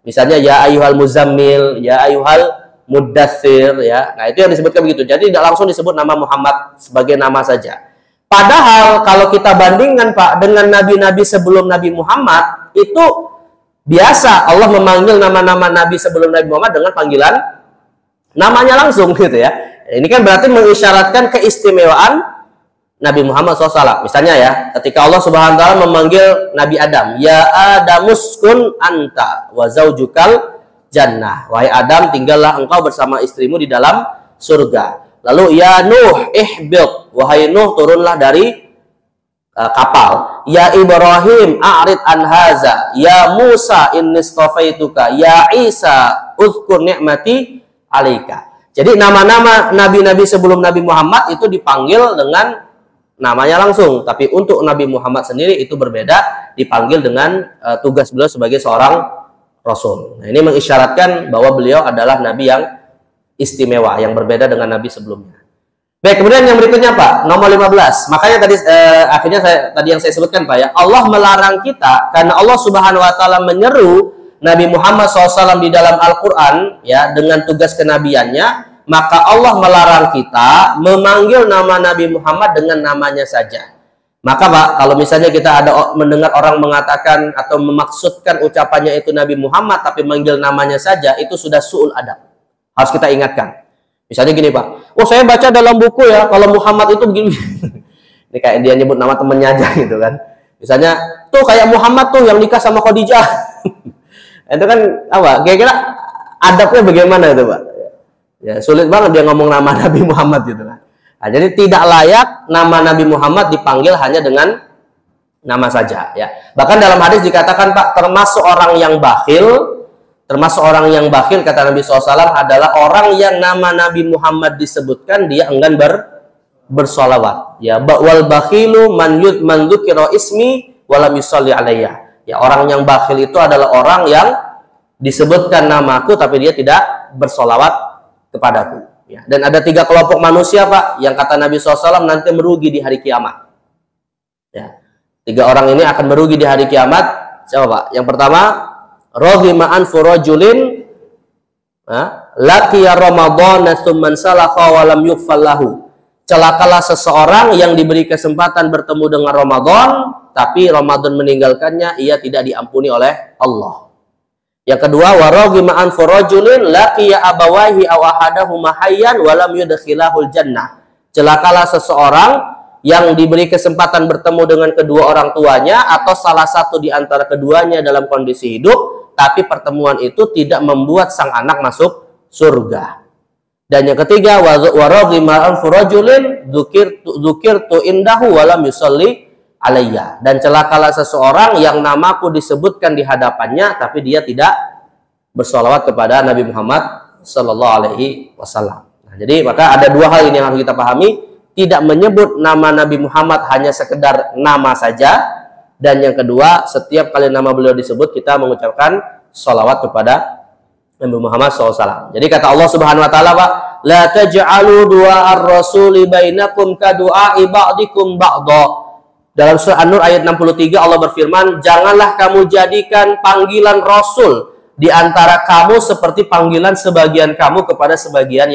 Misalnya ya ayyuhal muzammil, ya ayyuhal muddatsir, ya. Nah, itu yang disebutkan begitu. Jadi tidak langsung disebut nama Muhammad sebagai nama saja. Padahal kalau kita bandingkan Pak dengan nabi-nabi sebelum Nabi Muhammad, itu biasa Allah memanggil nama-nama nabi sebelum Nabi Muhammad dengan panggilan namanya langsung gitu ya. Ini kan berarti mengisyaratkan keistimewaan Nabi Muhammad SAW. Misalnya ya, ketika Allah Subhanahu wa taala memanggil Nabi Adam, ya Adamuskun anta wa zaujukal jannah. Wahai Adam, tinggallah engkau bersama istrimu di dalam surga. Lalu ya Nuh ihbit, wahai Nuh turunlah dari kapal. Ya Ibrahim a'rid an haza, ya Musa innistafaituka, ya Isa uzkur ni'mati alaika. Jadi nama-nama nabi-nabi sebelum Nabi Muhammad itu dipanggil dengan namanya langsung, tapi untuk Nabi Muhammad sendiri itu berbeda, dipanggil dengan tugas beliau sebagai seorang rasul. Nah, ini mengisyaratkan bahwa beliau adalah nabi yang istimewa, yang berbeda dengan nabi sebelumnya. Baik, kemudian yang berikutnya Pak, nomor 15. Makanya tadi akhirnya yang saya sebutkan Pak ya, Allah melarang kita karena Allah Subhanahu wa taala menyeru Nabi Muhammad SAW di dalam Al-Qur'an ya dengan tugas kenabiannya. Maka Allah melarang kita memanggil nama Nabi Muhammad dengan namanya saja. Maka Pak, kalau misalnya kita ada mendengar orang mengatakan atau memaksudkan ucapannya itu Nabi Muhammad tapi manggil namanya saja, itu sudah su'ul adab. Harus kita ingatkan. Misalnya gini Pak, oh saya baca dalam buku ya, kalau Muhammad itu begini. Ini kayak dia nyebut nama temennya aja gitu kan. Misalnya, tuh kayak Muhammad tuh yang nikah sama Khadijah. Itu kan apa? Kira-kira adabnya bagaimana itu Pak? Ya, sulit banget dia ngomong nama Nabi Muhammad gitu kan. Nah, jadi tidak layak nama Nabi Muhammad dipanggil hanya dengan nama saja ya. Bahkan dalam hadis dikatakan Pak, termasuk orang yang bakhil kata Nabi SAW adalah orang yang nama Nabi Muhammad disebutkan dia enggan bersolawat ya. Wal bakhilu man dzukira ismi wa lam yusalli alayya. Ya, orang yang bakhil itu adalah orang yang disebutkan namaku tapi dia tidak bersolawat kepadaku. Ya. Dan ada 3 kelompok manusia Pak, yang kata Nabi SAW nanti merugi di hari kiamat. Ya. 3 orang ini akan merugi di hari kiamat. Siapa Pak? Yang pertama, rohima anfu rajulin laqiya ramadhana tsumman salakha wa lam yughfar lahu. Celakalah seseorang yang diberi kesempatan bertemu dengan Ramadan, tapi Ramadan meninggalkannya, ia tidak diampuni oleh Allah. Yang kedua, waragima an furajulin laqiya abawahi aw ahadahuma hayyan wa lam yudkhilahul jannah. Celakalah seseorang yang diberi kesempatan bertemu dengan kedua orang tuanya atau salah satu di antara keduanya dalam kondisi hidup, tapi pertemuan itu tidak membuat sang anak masuk surga. Dan yang ketiga, waragima an furajulin dzukirtu indahu wa lam yusalli alayya. Dan celakalah seseorang yang namaku disebutkan di hadapannya tapi dia tidak bersolawat kepada Nabi Muhammad sallallahu alaihi wasallam. Nah, jadi maka ada 2 hal ini yang harus kita pahami, tidak menyebut nama Nabi Muhammad hanya sekedar nama saja, dan yang kedua, setiap kali nama beliau disebut kita mengucapkan solawat kepada Nabi Muhammad SAW. Jadi kata Allah Subhanahu wa taala, Pak, la taj'alu du'a ar-rasuli bainakum ka du'a'i ba'dikum ba'dha. Dalam surah An-Nur ayat 63 Allah berfirman, janganlah kamu jadikan panggilan Rasul di antara kamu seperti panggilan sebagian kamu kepada sebagian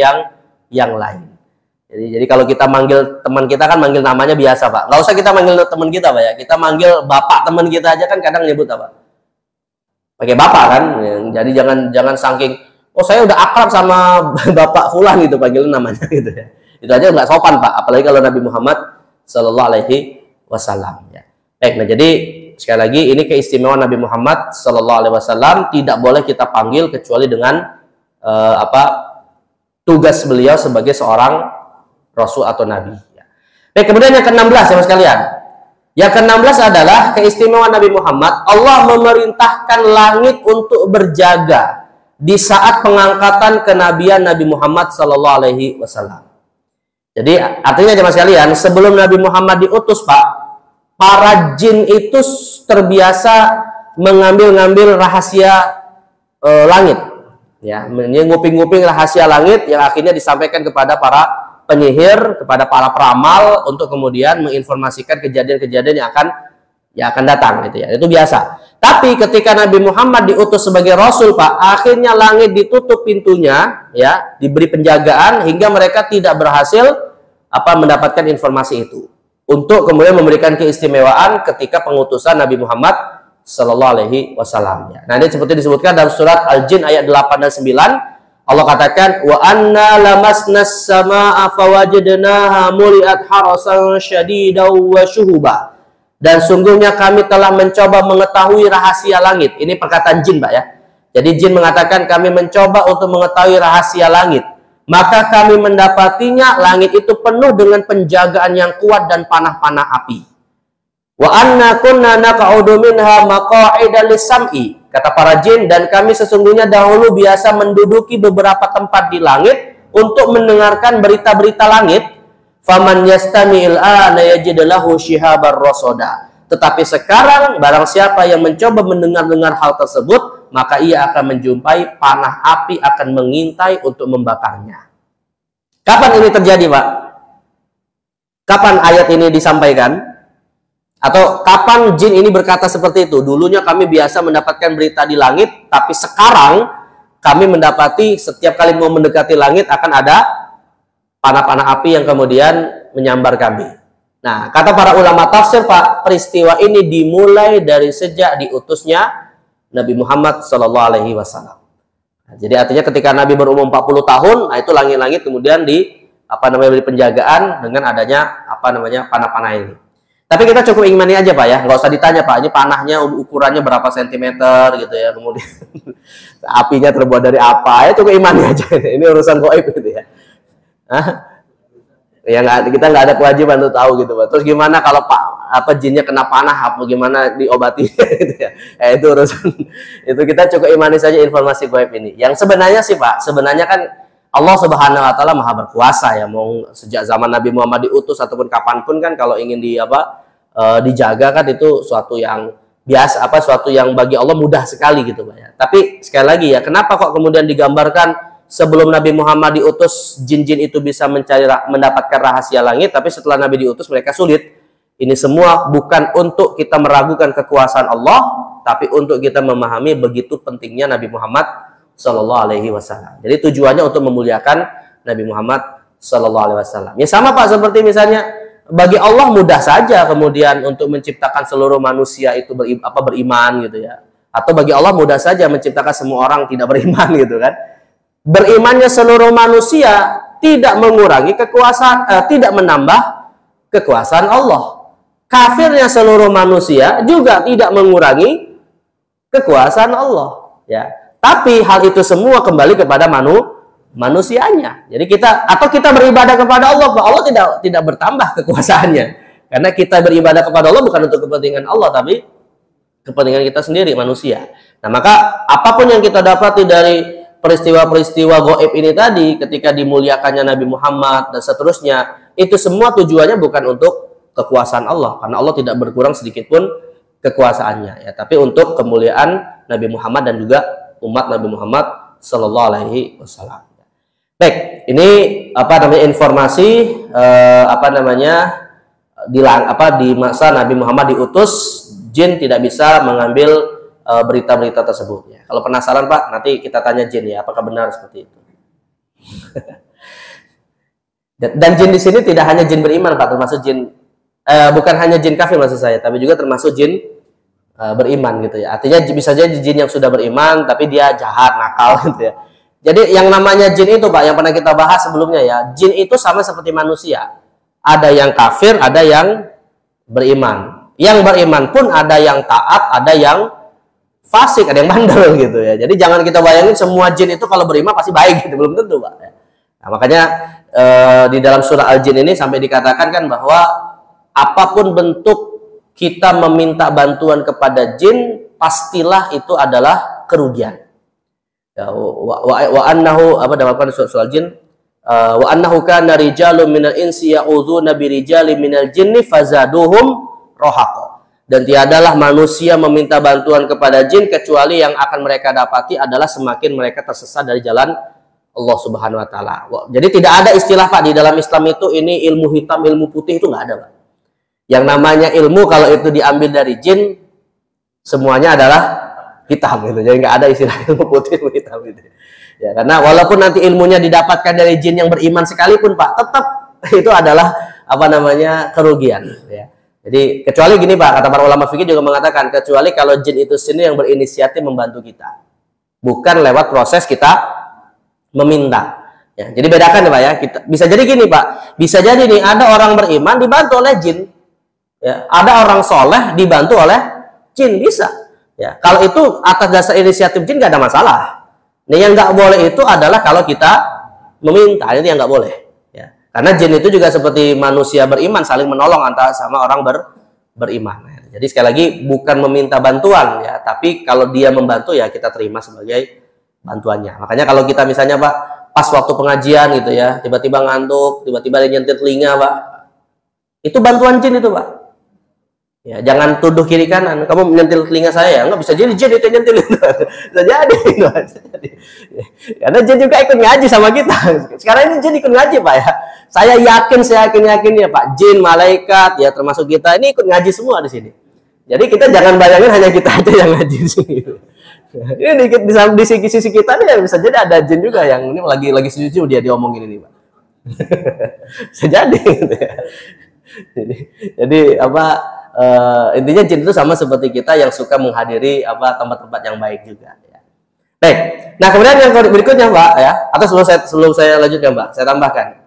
yang lain. Jadi kalau kita manggil teman kita kan manggil namanya biasa Pak. Nggak usah kita manggil teman kita Pak ya. Kita manggil bapak teman kita aja kan kadang nyebut apa? Pakai bapak kan. Jadi jangan saking oh saya udah akrab sama Bapak Fulan gitu, panggilan namanya gitu ya. Itu aja nggak sopan Pak, apalagi kalau Nabi Muhammad Sallallahu Alaihi Wasallam ya. Baik, nah jadi sekali lagi ini keistimewaan Nabi Muhammad Sallallahu Alaihi Wasallam, tidak boleh kita panggil kecuali dengan tugas beliau sebagai seorang Rasul atau Nabi. Ya. Baik, kemudian yang ke-16 ya sekalian. Yang ke-16 adalah keistimewaan Nabi Muhammad. Allah memerintahkan langit untuk berjaga di saat pengangkatan kenabian Nabi Muhammad Sallallahu Alaihi Wasallam. Jadi artinya jemaah sekalian, sebelum Nabi Muhammad diutus Pak, para jin itu terbiasa mengambil-ngambil rahasia langit, ya, nguping-nguping rahasia langit yang akhirnya disampaikan kepada para penyihir, kepada para peramal untuk kemudian menginformasikan kejadian-kejadian yang akan datang, gitu ya. Itu biasa. Tapi ketika Nabi Muhammad diutus sebagai Rasul Pak, akhirnya langit ditutup pintunya, ya, diberi penjagaan hingga mereka tidak berhasil mendapatkan informasi itu. Untuk kemudian memberikan keistimewaan ketika pengutusan Nabi Muhammad Sallallahu Alaihi Wasallam. Nah, ini seperti disebutkan dalam surat Al-Jin ayat 8 dan 9. Allah katakan, wa anna lamasnas samaa fawajadnaha muliat harasan syadidaw wa syuhuba. Dan sungguhnya kami telah mencoba mengetahui rahasia langit. Ini perkataan jin, Pak ya. Jadi jin mengatakan kami mencoba untuk mengetahui rahasia langit. Maka kami mendapatinya langit itu penuh dengan penjagaan yang kuat dan panah-panah api. Wa anna kunna naq'udu minha maq'ida lis-sam'i. Kata para jin, dan kami sesungguhnya dahulu biasa menduduki beberapa tempat di langit untuk mendengarkan berita-berita langit. Faman yastami'il ana yajid lahu shihabar rasada. Tetapi sekarang barang siapa yang mencoba mendengar-dengar hal tersebut, maka ia akan menjumpai panah api akan mengintai untuk membakarnya. Kapan ini terjadi, Pak? Kapan ayat ini disampaikan? Atau kapan jin ini berkata seperti itu? Dulunya kami biasa mendapatkan berita di langit, tapi sekarang kami mendapati setiap kali mau mendekati langit akan ada panah-panah api yang kemudian menyambar kami. Nah, kata para ulama tafsir, Pak, peristiwa ini dimulai dari sejak diutusnya Nabi Muhammad Sallallahu Alaihi Wasallam. Nah, jadi artinya ketika Nabi berumur 40 tahun, nah itu langit-langit kemudian beri penjagaan dengan adanya panah-panah ini. Tapi kita cukup imani aja Pak ya, nggak usah ditanya Pak, ini panahnya ukurannya berapa sentimeter gitu ya, kemudian apinya terbuat dari apa, ya cukup imani aja. Ini urusan gaib gitu ya. Ya kita nggak ada kewajiban untuk tahu gitu Pak. Terus gimana kalau jinnya kena panah, apa gimana diobati gitu ya. Itu urusan itu kita cukup imani saja informasi gaib ini. Yang sebenarnya sih Pak, sebenarnya kan Allah Subhanahu wa taala Maha berkuasa ya, mau sejak zaman Nabi Muhammad diutus ataupun kapanpun kan kalau ingin dijaga kan itu suatu yang biasa, suatu yang bagi Allah mudah sekali gitu Pak ya. Tapi sekali lagi ya, kenapa kok kemudian digambarkan sebelum Nabi Muhammad diutus jin-jin itu bisa mendapatkan rahasia langit, tapi setelah Nabi diutus mereka sulit? Ini semua bukan untuk kita meragukan kekuasaan Allah, tapi untuk kita memahami begitu pentingnya Nabi Muhammad Sallallahu Alaihi Wasallam. Jadi tujuannya untuk memuliakan Nabi Muhammad Sallallahu Alaihi Wasallam. Ya sama Pak, seperti misalnya bagi Allah mudah saja kemudian untuk menciptakan seluruh manusia itu beriman gitu ya. Atau bagi Allah mudah saja menciptakan semua orang tidak beriman gitu kan. Berimannya seluruh manusia tidak mengurangi kekuasaan, tidak menambah kekuasaan Allah. Kafirnya seluruh manusia juga tidak mengurangi kekuasaan Allah. Ya. Tapi hal itu semua kembali kepada manusianya. Jadi kita beribadah kepada Allah, Allah tidak bertambah kekuasaannya. Karena kita beribadah kepada Allah bukan untuk kepentingan Allah, tapi kepentingan kita sendiri manusia. Nah, maka apapun yang kita dapati dari peristiwa-peristiwa gaib ini tadi, ketika dimuliakannya Nabi Muhammad dan seterusnya, itu semua tujuannya bukan untuk kekuasaan Allah, karena Allah tidak berkurang sedikit pun kekuasaannya ya, tapi untuk kemuliaan Nabi Muhammad dan juga umat Nabi Muhammad Sallallahu Alaihi Wasallam. Baik, ini informasi di masa Nabi Muhammad diutus, jin tidak bisa mengambil berita-berita tersebut. Ya. Kalau penasaran Pak, nanti kita tanya jin ya, apakah benar seperti itu. Dan jin di sini tidak hanya jin beriman Pak, termasuk jin bukan hanya jin kafir maksud saya, tapi juga termasuk jin beriman gitu ya. Artinya bisa jadi jin yang sudah beriman tapi dia jahat, nakal gitu ya. Jadi yang namanya jin itu Pak, yang pernah kita bahas sebelumnya ya, jin itu sama seperti manusia. Ada yang kafir, ada yang beriman. Yang beriman pun ada yang taat, ada yang fasik, ada yang bandel gitu ya. Jadi jangan kita bayangin semua jin itu kalau beriman pasti baik gitu, belum tentu Pak. Nah, makanya di dalam surah Al-Jin ini sampai dikatakan kan bahwa apapun bentuk kita meminta bantuan kepada jin, pastilah itu adalah kerugian. Ya, wa annahu apa dalam surah Al-Jin, wa annahu kana rijalun minal insi ya'udzuna birijalin minal jinni fazaduhum rohaqa. Dan tiadalah manusia meminta bantuan kepada jin kecuali yang akan mereka dapati adalah semakin mereka tersesat dari jalan Allah Subhanahu wa taala. Jadi tidak ada istilah Pak di dalam Islam itu ini ilmu hitam, ilmu putih, itu nggak ada Pak. Yang namanya ilmu kalau itu diambil dari jin semuanya adalah hitam gitu. Jadi nggak ada istilah ilmu putih, ilmu hitam gitu. Ya, karena walaupun nanti ilmunya didapatkan dari jin yang beriman sekalipun Pak, tetap itu adalah apa namanya kerugian ya. Jadi kecuali gini Pak, kata para ulama fikih juga mengatakan kecuali kalau jin itu sendiri yang berinisiatif membantu kita, bukan lewat proses kita meminta. Ya, jadi bedakan ya Pak ya. Kita bisa jadi gini Pak, bisa jadi nih ada orang beriman dibantu oleh jin, ya, ada orang soleh dibantu oleh jin, bisa. Ya, kalau itu atas dasar inisiatif jin nggak ada masalah. Nah, yang nggak boleh itu adalah kalau kita meminta, itu yang nggak boleh. Karena jin itu juga seperti manusia beriman, saling menolong antara sama orang beriman. Jadi sekali lagi bukan meminta bantuan ya, tapi kalau dia membantu ya kita terima sebagai bantuannya. Makanya kalau kita misalnya Pak pas waktu pengajian gitu ya, tiba-tiba ngantuk, tiba-tiba ada nyentil telinga Pak, itu bantuan jin itu Pak. Ya, jangan tuduh kiri kanan, kamu menyentil telinga saya ya, nggak bisa jadi jin itu yang nyentil itu. Bisa jadi. Karena jin juga ikut ngaji sama kita. Sekarang ini jin ikut ngaji Pak ya. Saya yakin ya Pak, jin, malaikat ya termasuk kita ini ikut ngaji semua di sini. Jadi kita jangan bayangin hanya kita aja yang ngaji di sini. Ini di sisi kita nih bisa jadi ada jin juga yang ini lagi setuju dia diomongin ini Pak. Bisa jadi gitu ya. Jadi apa intinya jin itu sama seperti kita yang suka menghadiri apa tempat-tempat yang baik juga ya. Baik. Nah, kemudian yang berikutnya Pak ya, atau sebelum saya lanjutkan Pak, saya tambahkan.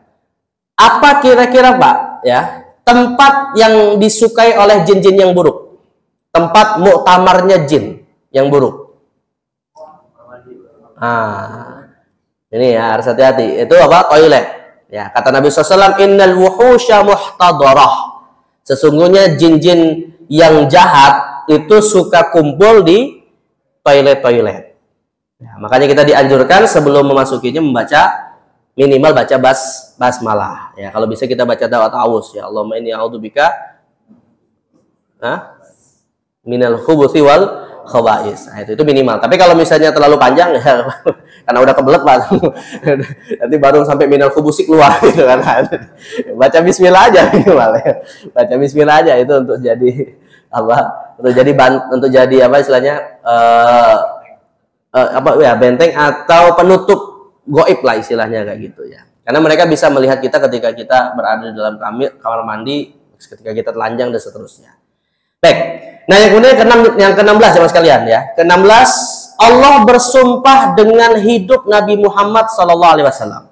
Apa kira-kira Pak ya, tempat yang disukai oleh jin-jin yang buruk? Tempat muktamarnya jin yang buruk. Ini ya harus hati-hati. Itu apa? Toilet. Ya, kata Nabi SAW, innal wuhusya muhtadarah. Sesungguhnya jin-jin yang jahat itu suka kumpul di toilet-toilet. Ya, makanya kita dianjurkan sebelum memasukinya minimal baca basmalah. Ya, kalau bisa kita baca doa ta'awuz ya. Allahumma inni a'udzubika minal khubuthi wal khaba'is. Nah, itu minimal. Tapi kalau misalnya terlalu panjang ya karena udah kebelet Pak. Nanti baru sampai minal khubusi keluar gitu kan. Baca bismillah aja minimal ya. Baca bismillah aja itu untuk jadi apa? Untuk jadi apa istilahnya benteng atau penutup goib lah istilahnya kayak gitu ya. Karena mereka bisa melihat kita ketika kita berada di dalam kamar mandi, ketika kita telanjang dan seterusnya. Baik. Nah, yang kemudian yang ke-16 ya Mas kalian ya. Ke-16 Allah bersumpah dengan hidup Nabi Muhammad SAW.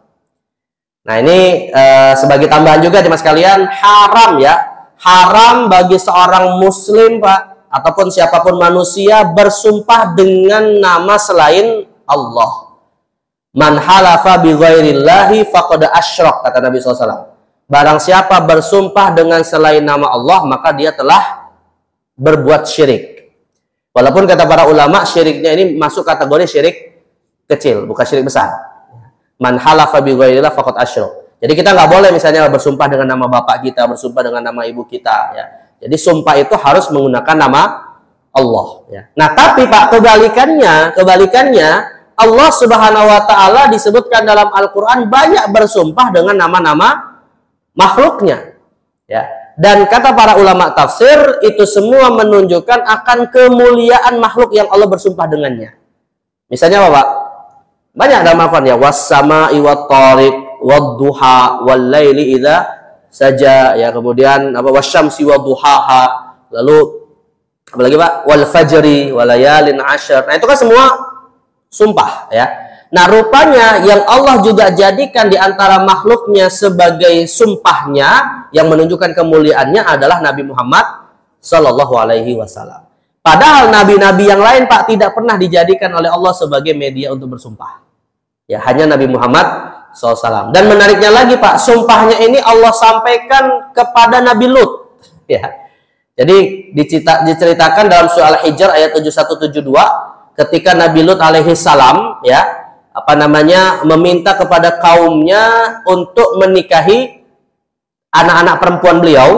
Nah, ini sebagai tambahan juga ya Mas kalian, haram ya. Haram bagi seorang muslim Pak ataupun siapapun manusia bersumpah dengan nama selain Allah. Man halafa bi ghairillahi faqad asyrak, kata Nabi SAW. Barang siapa bersumpah dengan selain nama Allah, maka dia telah berbuat syirik. Walaupun kata para ulama syiriknya ini masuk kategori syirik kecil, bukan syirik besar. Man halafa bi ghairillah faqad asyrak. Jadi kita nggak boleh misalnya bersumpah dengan nama bapak kita, bersumpah dengan nama ibu kita ya. Jadi sumpah itu harus menggunakan nama Allah ya. Nah, tapi Pak kebalikannya Allah Subhanahu wa taala disebutkan dalam Al-Qur'an banyak bersumpah dengan nama-nama makhluknya. Ya. Dan kata para ulama tafsir itu semua menunjukkan akan kemuliaan makhluk yang Allah bersumpah dengannya. Misalnya apa Pak? Banyak dalam Al-Qur'an ya, was-sama'i wat-thariq wad-duha wal-laili idza saja ya, kemudian apa wasyamsi wadduhaha, lalu apa lagi Pak? Wal fajri walayalin asyr. Nah, itu kan semua sumpah ya. Nah, rupanya yang Allah juga jadikan di antara makhluknya sebagai sumpahnya yang menunjukkan kemuliaannya adalah Nabi Muhammad Sallallahu Alaihi Wasallam. Padahal nabi-nabi yang lain, Pak, tidak pernah dijadikan oleh Allah sebagai media untuk bersumpah. Ya, hanya Nabi Muhammad SAW. Dan menariknya lagi, Pak, sumpahnya ini Allah sampaikan kepada Nabi Lut. Ya. Jadi diceritakan dalam surah Al-Hijr ayat 7172 ketika Nabi Lut alaihi salam ya meminta kepada kaumnya untuk menikahi anak-anak perempuan beliau,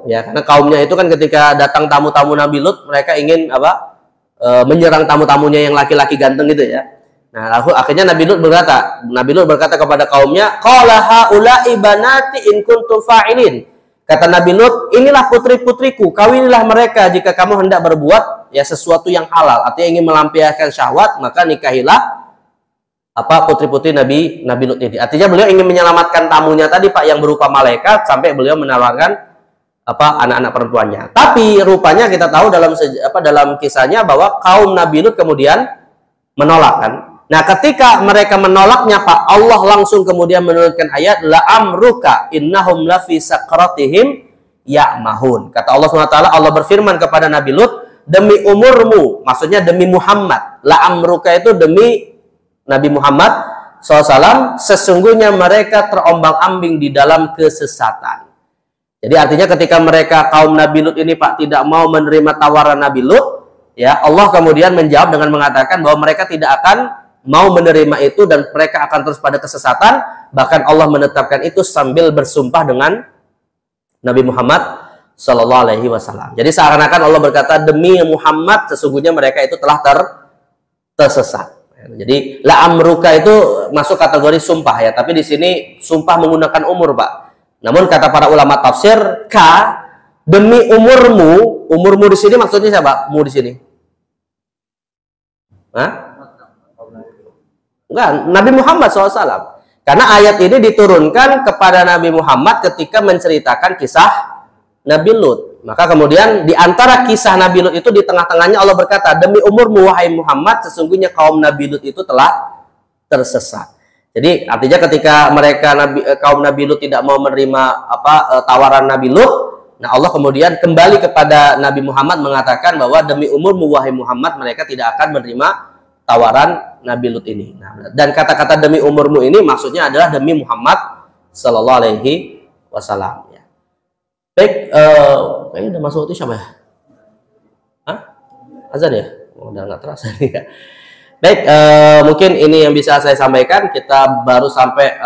ya, karena kaumnya itu kan ketika datang tamu-tamu Nabi Lut, mereka ingin menyerang tamu-tamunya yang laki-laki ganteng gitu ya. Nah, akhirnya Nabi Lut berkata kepada kaumnya, qala haula'i banati in kuntum fa'ilin. Kata Nabi Lut, inilah putri-putriku, kawinilah mereka jika kamu hendak berbuat ya sesuatu yang halal, artinya ingin melampiaskan syahwat, maka nikahilah putri-putri Nabi Lut ini. Artinya beliau ingin menyelamatkan tamunya tadi, Pak, yang berupa malaikat, sampai beliau menawarkan anak-anak perempuannya. Tapi rupanya kita tahu dalam kisahnya bahwa kaum Nabi Lut kemudian menolak kan. Nah, ketika mereka menolaknya, Pak, Allah langsung kemudian menurunkan ayat la amruka innahum lafi sakratihim ya'mahun. Kata Allah SWT, Allah berfirman kepada Nabi Lut, demi umurmu, maksudnya demi Muhammad. La amruka itu demi Nabi Muhammad SAW, sesungguhnya mereka terombang-ambing di dalam kesesatan. Jadi artinya ketika mereka kaum Nabi Lut ini, Pak, tidak mau menerima tawaran Nabi Lut, ya, Allah kemudian menjawab dengan mengatakan bahwa mereka tidak akan mau menerima itu dan mereka akan terus pada kesesatan. Bahkan Allah menetapkan itu sambil bersumpah dengan Nabi Muhammad Sallallahu Alaihi Wasallam. Jadi seakan-akan Allah berkata demi Muhammad sesungguhnya mereka itu telah tersesat. Jadi la amruka itu masuk kategori sumpah ya, tapi di sini sumpah menggunakan umur, Pak. Namun kata para ulama tafsir, demi umurmu di sini maksudnya siapa? Mu di sini? Hah? Enggak, Nabi Muhammad SAW. Karena ayat ini diturunkan kepada Nabi Muhammad ketika menceritakan kisah Nabi Lut. Maka kemudian di antara kisah Nabi Lut itu di tengah-tengahnya Allah berkata, demi umurmu wahai Muhammad, sesungguhnya kaum Nabi Lut itu telah tersesat. Jadi artinya ketika kaum Nabi Lut tidak mau menerima tawaran Nabi Lut, nah Allah kemudian kembali kepada Nabi Muhammad mengatakan bahwa demi umurmu wahai Muhammad, mereka tidak akan menerima tawaran Nabi Lut ini. Nah, dan kata-kata demi umurmu ini maksudnya adalah demi Muhammad Sallallahu Alaihi Wasallam. Ya. Baik, kayaknya udah masuk waktu siapa ya? Hah? Azan ya? Oh, udah nggak terasa nih ya. Baik, mungkin ini yang bisa saya sampaikan. Kita baru sampai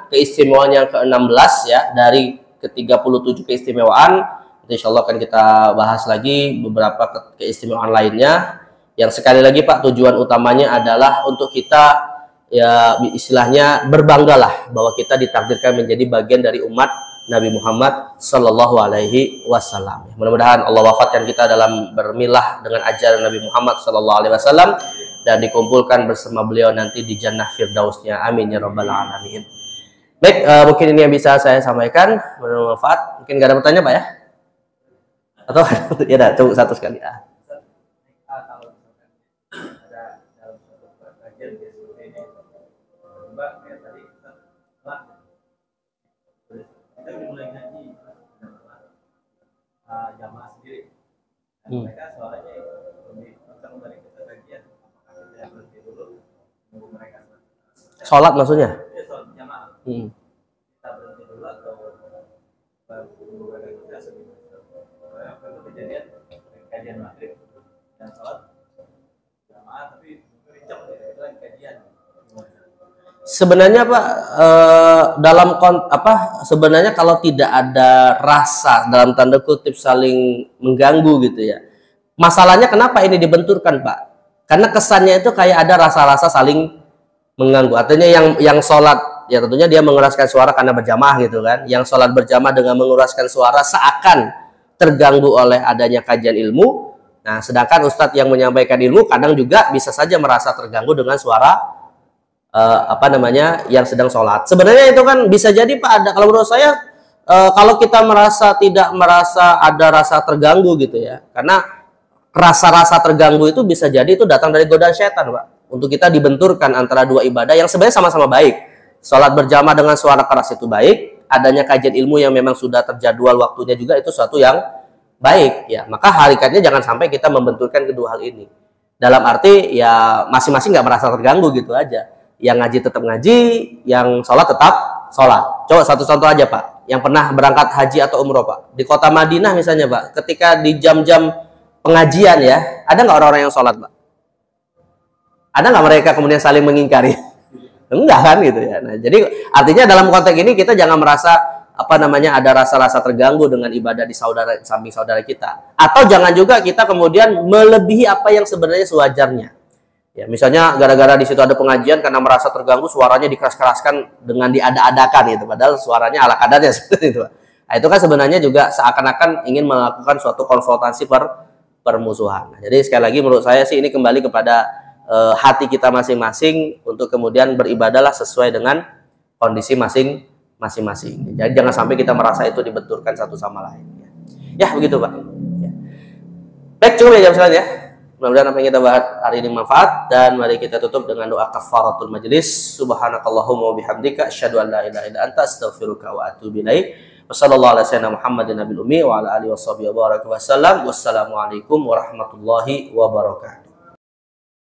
keistimewaan yang ke-16 ya, dari ke-37 keistimewaan. Insya Allah akan kita bahas lagi beberapa keistimewaan lainnya. Yang sekali lagi, Pak, tujuan utamanya adalah untuk kita ya istilahnya berbanggalah bahwa kita ditakdirkan menjadi bagian dari umat Nabi Muhammad Sallallahu Alaihi Wasallam. Mudah-mudahan Allah wafatkan kita dalam bermilah dengan ajaran Nabi Muhammad Sallallahu Alaihi Wasallam dan dikumpulkan bersama beliau nanti di Jannah Firdausnya. Amin ya Rabbal Alamin. Baik, mungkin ini yang bisa saya sampaikan, bermanfaat. Mungkin nggak ada pertanyaan, Pak ya? Atau ya dah, tunggu satu sekali. Jamaah sendiri. Mereka suaranya lebih kencang dari kita bagian. Apakah kita berhenti dulu menunggu mereka? Sholat maksudnya? Iya, sholat jamaah. Kita berhenti dulu atau menunggu mereka sebelum itu kejadian kajian maghrib dan sholat jamaah tapi kencang kita lagi kajian. Sebenarnya, Pak, sebenarnya kalau tidak ada rasa dalam tanda kutip saling mengganggu gitu ya. Masalahnya kenapa ini dibenturkan, Pak? Karena kesannya itu kayak ada rasa-rasa saling mengganggu. Artinya yang sholat ya tentunya dia mengeraskan suara karena berjamaah gitu kan. Yang sholat berjamaah dengan mengeraskan suara seakan terganggu oleh adanya kajian ilmu. Nah, sedangkan ustadz yang menyampaikan ilmu kadang juga bisa saja merasa terganggu dengan suara yang sedang sholat. Sebenarnya itu kan bisa jadi, Pak, ada, kalau menurut saya kalau kita tidak merasa ada rasa terganggu gitu ya, karena rasa-rasa terganggu itu bisa jadi itu datang dari godaan setan, Pak. untuk kita dibenturkan antara dua ibadah yang sebenarnya sama-sama baik. Sholat berjamaah dengan suara keras itu baik, adanya kajian ilmu yang memang sudah terjadwal waktunya juga itu suatu yang baik ya. Maka hakikatnya jangan sampai kita membenturkan kedua hal ini. Dalam arti ya masing-masing nggak merasa terganggu gitu aja. Yang ngaji tetap ngaji, yang sholat tetap sholat. Coba satu contoh aja Pak, yang pernah berangkat haji atau umroh Pak, di kota Madinah misalnya Pak, ketika di jam-jam pengajian ya, ada nggak orang-orang yang sholat Pak? Ada nggak mereka kemudian saling mengingkari? Enggak kan gitu ya. Nah, jadi artinya dalam konteks ini kita jangan merasa ada rasa-rasa terganggu dengan ibadah di samping saudara kita. Atau jangan juga kita kemudian melebihi apa yang sebenarnya sewajarnya. Ya, misalnya gara-gara di situ ada pengajian karena merasa terganggu suaranya dikeras-keraskan dengan diada-adakan gitu, padahal suaranya ala kadarnya seperti itu. Nah, itu kan sebenarnya juga seakan-akan ingin melakukan suatu konfrontasi permusuhan. Nah, jadi sekali lagi menurut saya sih ini kembali kepada hati kita masing-masing untuk kemudian beribadahlah sesuai dengan kondisi masing-masing. Jadi jangan sampai kita merasa itu dibenturkan satu sama lain. Ya begitu Pak. Ya. Baik, cukup ya jam sekalian ya. Mudah-mudahan apa yang kita bahas hari ini manfaat, dan mari kita tutup dengan doa kafaratul majlis. Subhanakallahumma wa bihamdika asyhadu an la ilaha illa anta astaghfiruka wa atubu ilaik. Wassallallahu ala sayyidina Muhammadin nabil ummi wa ala alihi washabihi wa baraka wasallam. Wassalamualaikum warahmatullahi wabarakatuh.